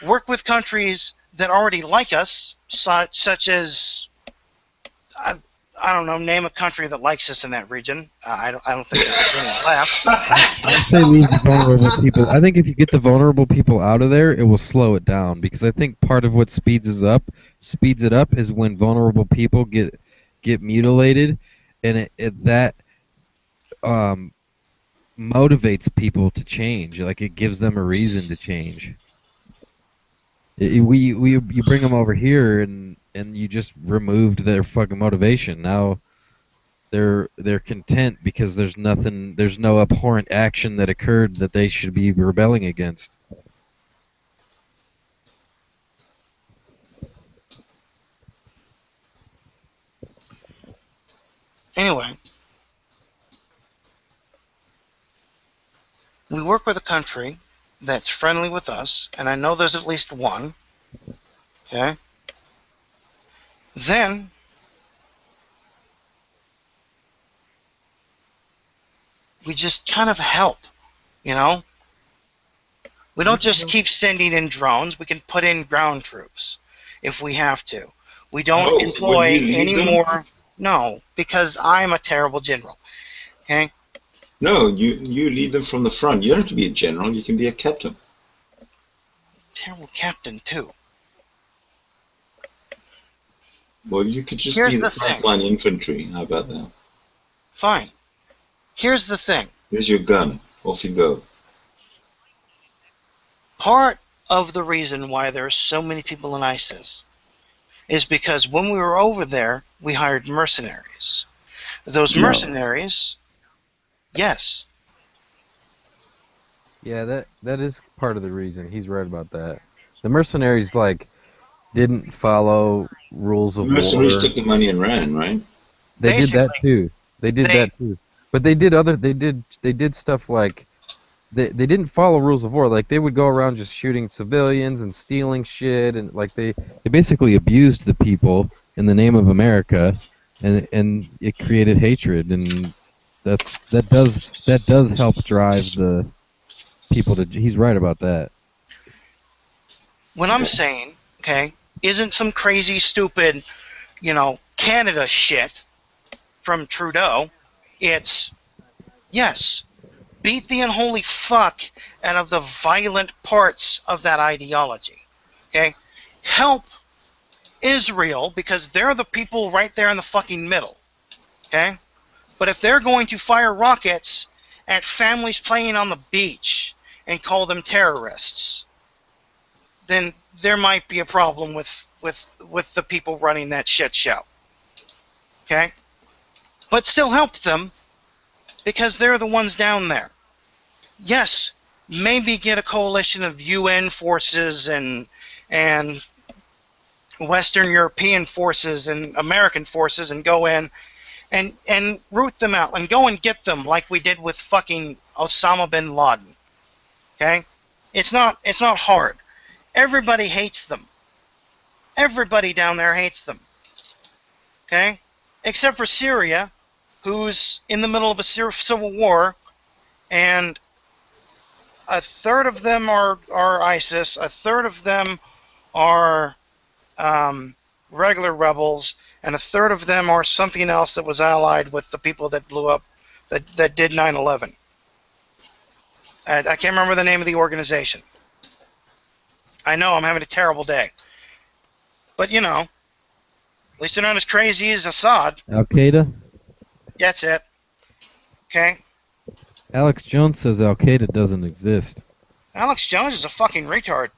S8: work with countries that already like us, such as I don't know, name a country that likes us in that region. I don't think there's any left.
S5: I'd say leave the vulnerable people. I think if you get the vulnerable people out of there, it will slow it down. Because I think part of what speeds it up, is when vulnerable people get mutilated, and that motivates people to change. Like it gives them a reason to change. You bring them over here and you just removed their fucking motivation. Now they're content because there's no abhorrent action that occurred that they should be rebelling against.
S8: Anyway, we work with a country that's friendly with us, and I know there's at least one. Okay? Then we just kind of help, you know? We don't just keep sending in drones. We can put in ground troops if we have to. We don't employ any more. No, because I'm a terrible general. Okay?
S12: No, you lead them from the front. You don't have to be a general. You can be a captain.
S8: Terrible captain, too.
S12: Well, you could just
S8: Here's
S12: be the
S8: the thing.
S12: frontline infantry. How about that?
S8: Fine. Here's the thing.
S12: Here's your gun. Off you go.
S8: Part of the reason why there are so many people in ISIS is because when we were over there, we hired mercenaries. Those mercenaries, yes.
S5: Yeah, that is part of the reason. He's right about that. The mercenaries didn't follow rules of war.
S12: Mercenaries took the money and ran, right?
S5: They did that too. They did that too. But they did stuff like they didn't follow rules of war. Like they would go around just shooting civilians and stealing shit, and they basically abused the people in the name of America, and it created hatred, and that does help drive the people to. He's right about that.
S8: What I'm saying, okay, isn't some crazy, stupid, Canada shit from Trudeau. It's, yes, beat the unholy fuck out of the violent parts of that ideology. Okay? Help Israel, because they're the people right there in the fucking middle. Okay? But if they're going to fire rockets at families playing on the beach and call them terrorists, then there might be a problem with the people running that shit show. Okay? But still help them, because they're the ones down there. Yes, maybe get a coalition of UN forces and Western European forces and American forces and go in and root them out and go and get them like we did with fucking Osama bin Laden. Okay? It's not hard. Everybody hates them. Everybody down there hates them. Okay? Except for Syria, who's in the middle of a civil war, and a third of them are ISIS, a third of them are regular rebels, and a third of them are something else that was allied with the people that blew up, that did 9/11. I can't remember the name of the organization. I know I'm having a terrible day. But, you know, at least they're not as crazy as Assad.
S5: Al-Qaeda?
S8: That's it. Okay?
S5: Alex Jones says Al-Qaeda doesn't exist.
S8: Alex Jones is a fucking retard.